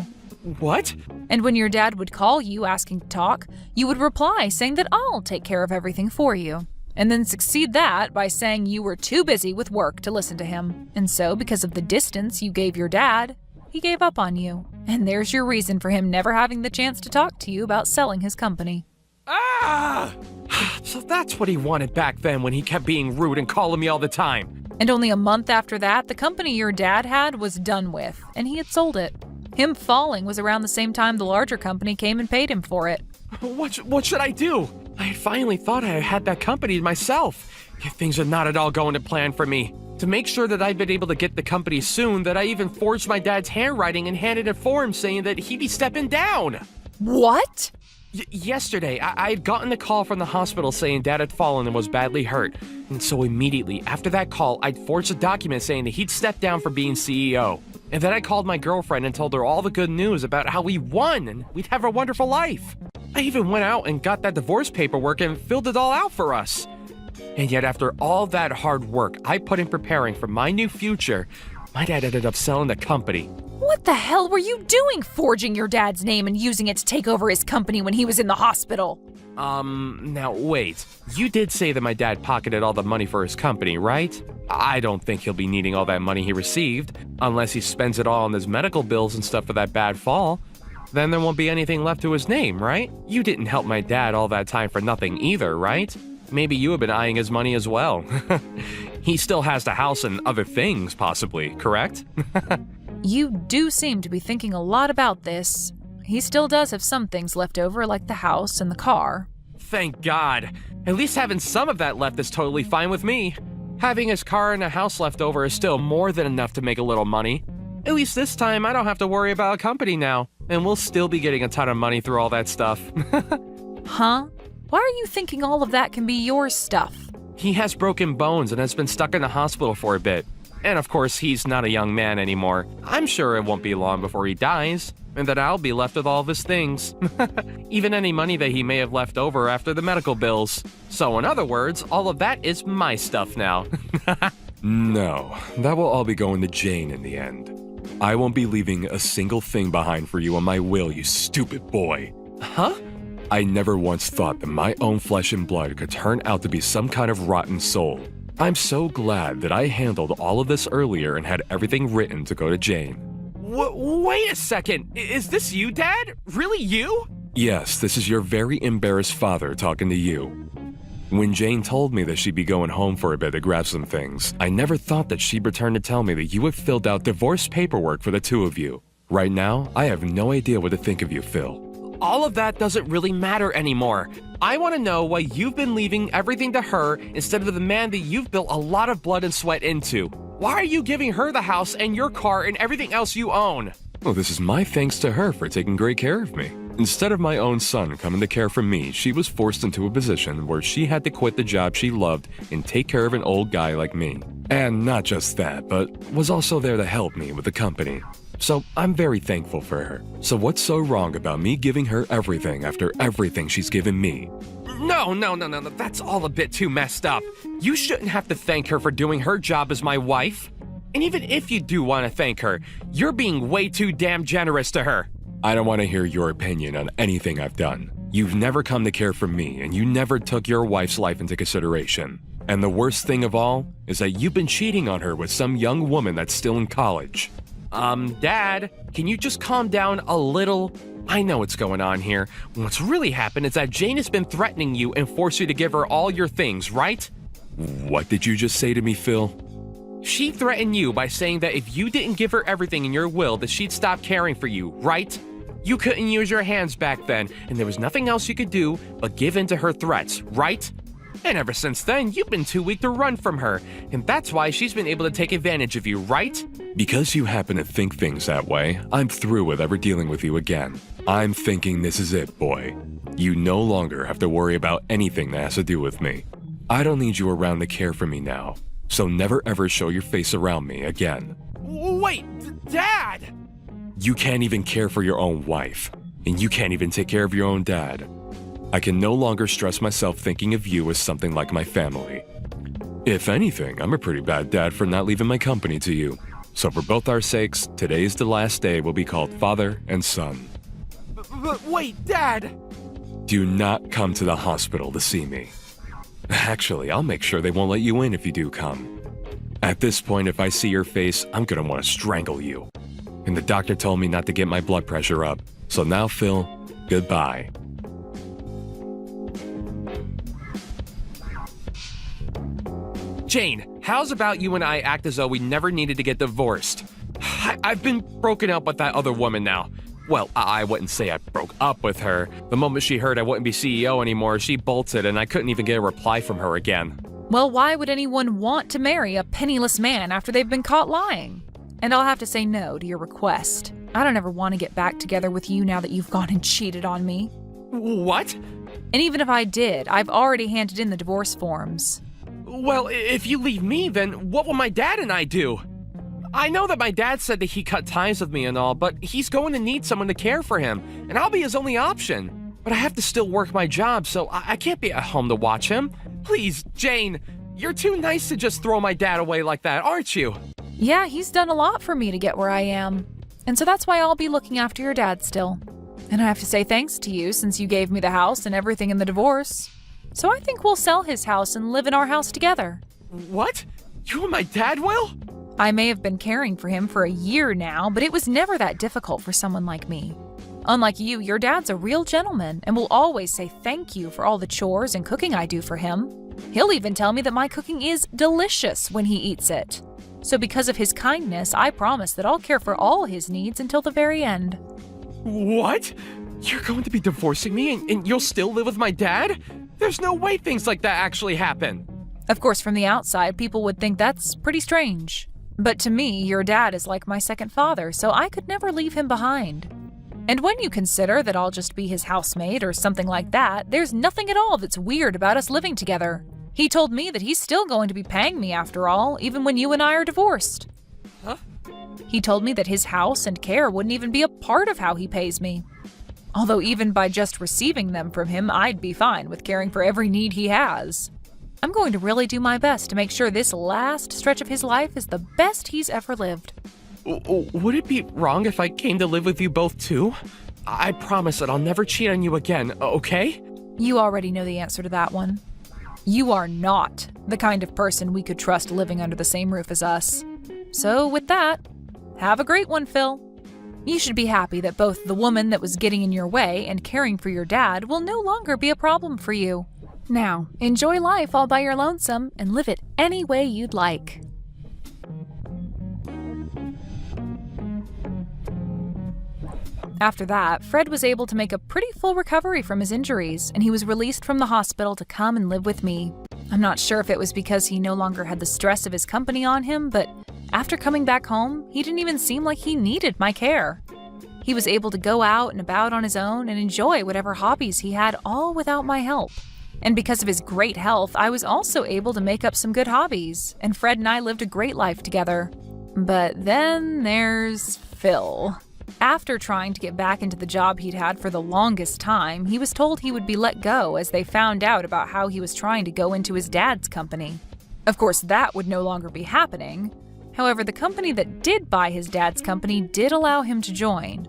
What? And when your dad would call you asking to talk, you would reply saying that I'll take care of everything for you. And then succeed that by saying you were too busy with work to listen to him. And so, because of the distance you gave your dad, he gave up on you. And there's your reason for him never having the chance to talk to you about selling his company. Ah! So that's what he wanted back then when he kept being rude and calling me all the time. And only a month after that, the company your dad had was done with, and he had sold it. Him falling was around the same time the larger company came and paid him for it. What should I do? I had finally thought I had that company myself. Yet things are not at all going to plan for me. To make sure that I've been able to get the company soon, that I even forged my dad's handwriting and handed it for him saying that he'd be stepping down. What? Yesterday, I had gotten a call from the hospital saying Dad had fallen and was badly hurt. And so immediately after that call, I'd forged a document saying that he'd step down from being CEO. And then I called my girlfriend and told her all the good news about how we won and we'd have a wonderful life. I even went out and got that divorce paperwork and filled it all out for us. And yet after all that hard work I put in preparing for my new future, my dad ended up selling the company. What the hell were you doing forging your dad's name and using it to take over his company when he was in the hospital? Now wait. You did say that my dad pocketed all the money for his company, right? I don't think he'll be needing all that money he received, unless he spends it all on his medical bills and stuff for that bad fall. Then there won't be anything left to his name, right? You didn't help my dad all that time for nothing either, right? Maybe you have been eyeing his money as well. He still has the house and other things, possibly, correct? You do seem to be thinking a lot about this. He still does have some things left over, like the house and the car. Thank God. At least having some of that left is totally fine with me. Having his car and a house left over is still more than enough to make a little money. At least this time I don't have to worry about a company now, and we'll still be getting a ton of money through all that stuff. Huh? Why are you thinking all of that can be your stuff? He has broken bones and has been stuck in the hospital for a bit. And of course, he's not a young man anymore. I'm sure it won't be long before he dies, and that I'll be left with all of his things. Even any money that he may have left over after the medical bills. So in other words, all of that is my stuff now. No, that will all be going to Jane in the end. I won't be leaving a single thing behind for you on my will, you stupid boy. Huh? I never once thought that my own flesh and blood could turn out to be some kind of rotten soul. I'm so glad that I handled all of this earlier and had everything written to go to Jane. Wait a second. Is this you, Dad? Really you? Yes, this is your very embarrassed father talking to you. When Jane told me that she'd be going home for a bit to grab some things, I never thought that she'd return to tell me that you have filled out divorce paperwork for the two of you. Right now, I have no idea what to think of you, Phil. All of that doesn't really matter anymore. I want to know why you've been leaving everything to her instead of the man that you've built a lot of blood and sweat into. Why are you giving her the house and your car and everything else you own? Well, this is my thanks to her for taking great care of me. Instead of my own son coming to care for me, she was forced into a position where she had to quit the job she loved and take care of an old guy like me. And not just that, but was also there to help me with the company. So I'm very thankful for her. So what's so wrong about me giving her everything after everything she's given me? No, that's all a bit too messed up. You shouldn't have to thank her for doing her job as my wife. And even if you do want to thank her, you're being way too damn generous to her. I don't want to hear your opinion on anything I've done. You've never come to care for me, and you never took your wife's life into consideration. And the worst thing of all is that you've been cheating on her with some young woman that's still in college. Dad, can you just calm down a little? I know what's going on here. What's really happened is that Jane has been threatening you and forced you to give her all your things, right? What did you just say to me, Phil? She threatened you by saying that if you didn't give her everything in your will, that she'd stop caring for you, right? You couldn't use your hands back then, and there was nothing else you could do but give in to her threats, right? And ever since then, you've been too weak to run from her, and that's why she's been able to take advantage of you, right? Because you happen to think things that way, I'm through with ever dealing with you again. I'm thinking this is it, boy. You no longer have to worry about anything that has to do with me. I don't need you around to care for me now, so never ever show your face around me again. Wait, Dad! You can't even care for your own wife, and you can't even take care of your own dad. I can no longer stress myself thinking of you as something like my family. If anything, I'm a pretty bad dad for not leaving my company to you. So for both our sakes, today's the last day we'll be called father and son. But wait, Dad! Do not come to the hospital to see me. Actually, I'll make sure they won't let you in if you do come. At this point, if I see your face, I'm gonna want to strangle you. And the doctor told me not to get my blood pressure up. So now, Phil, goodbye. Jane, how's about you and I act as though we never needed to get divorced? I've been broken up with that other woman now. Well, I wouldn't say I broke up with her. The moment she heard I wouldn't be CEO anymore, she bolted and I couldn't even get a reply from her again. Well, why would anyone want to marry a penniless man after they've been caught lying? And I'll have to say no to your request. I don't ever want to get back together with you now that you've gone and cheated on me. What? And even if I did, I've already handed in the divorce forms. Well, if you leave me, then what will my dad and I do? I know that my dad said that he cut ties with me and all, but he's going to need someone to care for him, and I'll be his only option. But I have to still work my job, so I can't be at home to watch him. Please, Jane, you're too nice to just throw my dad away like that, aren't you? Yeah, he's done a lot for me to get where I am. And so that's why I'll be looking after your dad still. And I have to say thanks to you since you gave me the house and everything in the divorce. So I think we'll sell his house and live in our house together. What? You and my dad will? I may have been caring for him for a year now, but it was never that difficult for someone like me. Unlike you, your dad's a real gentleman and will always say thank you for all the chores and cooking I do for him. He'll even tell me that my cooking is delicious when he eats it. So because of his kindness, I promise that I'll care for all his needs until the very end. What? You're going to be divorcing me and you'll still live with my dad? There's no way things like that actually happen. Of course, from the outside, people would think that's pretty strange. But to me, your dad is like my second father, so I could never leave him behind. And when you consider that I'll just be his housemate or something like that, there's nothing at all that's weird about us living together. He told me that he's still going to be paying me after all, even when you and I are divorced. Huh? He told me that his house and care wouldn't even be a part of how he pays me. Although even by just receiving them from him, I'd be fine with caring for every need he has. I'm going to really do my best to make sure this last stretch of his life is the best he's ever lived. Would it be wrong if I came to live with you both too? I promise that I'll never cheat on you again, okay? You already know the answer to that one. You are not the kind of person we could trust living under the same roof as us. So with that, have a great one, Phil. You should be happy that both the woman that was getting in your way and caring for your dad will no longer be a problem for you. Now, enjoy life all by your lonesome and live it any way you'd like. After that, Fred was able to make a pretty full recovery from his injuries, and he was released from the hospital to come and live with me. I'm not sure if it was because he no longer had the stress of his company on him, but after coming back home, he didn't even seem like he needed my care. He was able to go out and about on his own and enjoy whatever hobbies he had, all without my help. And because of his great health, I was also able to make up some good hobbies, and Fred and I lived a great life together. But then there's Phil. After trying to get back into the job he'd had for the longest time, he was told he would be let go as they found out about how he was trying to go into his dad's company. Of course, that would no longer be happening. However, the company that did buy his dad's company did allow him to join,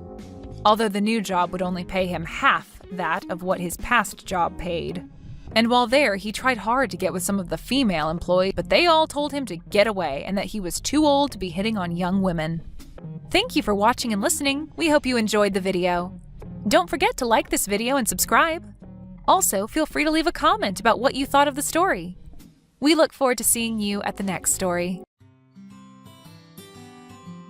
although the new job would only pay him half that of what his past job paid. And while there, he tried hard to get with some of the female employees, but they all told him to get away and that he was too old to be hitting on young women. Thank you for watching and listening. We hope you enjoyed the video. Don't forget to like this video and subscribe. Also, feel free to leave a comment about what you thought of the story. We look forward to seeing you at the next story.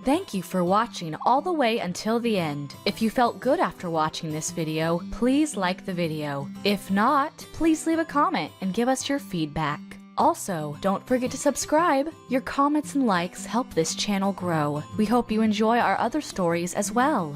Thank you for watching all the way until the end. If you felt good after watching this video, please like the video. If not, please leave a comment and give us your feedback. Also, don't forget to subscribe. Your comments and likes help this channel grow. We hope you enjoy our other stories as well.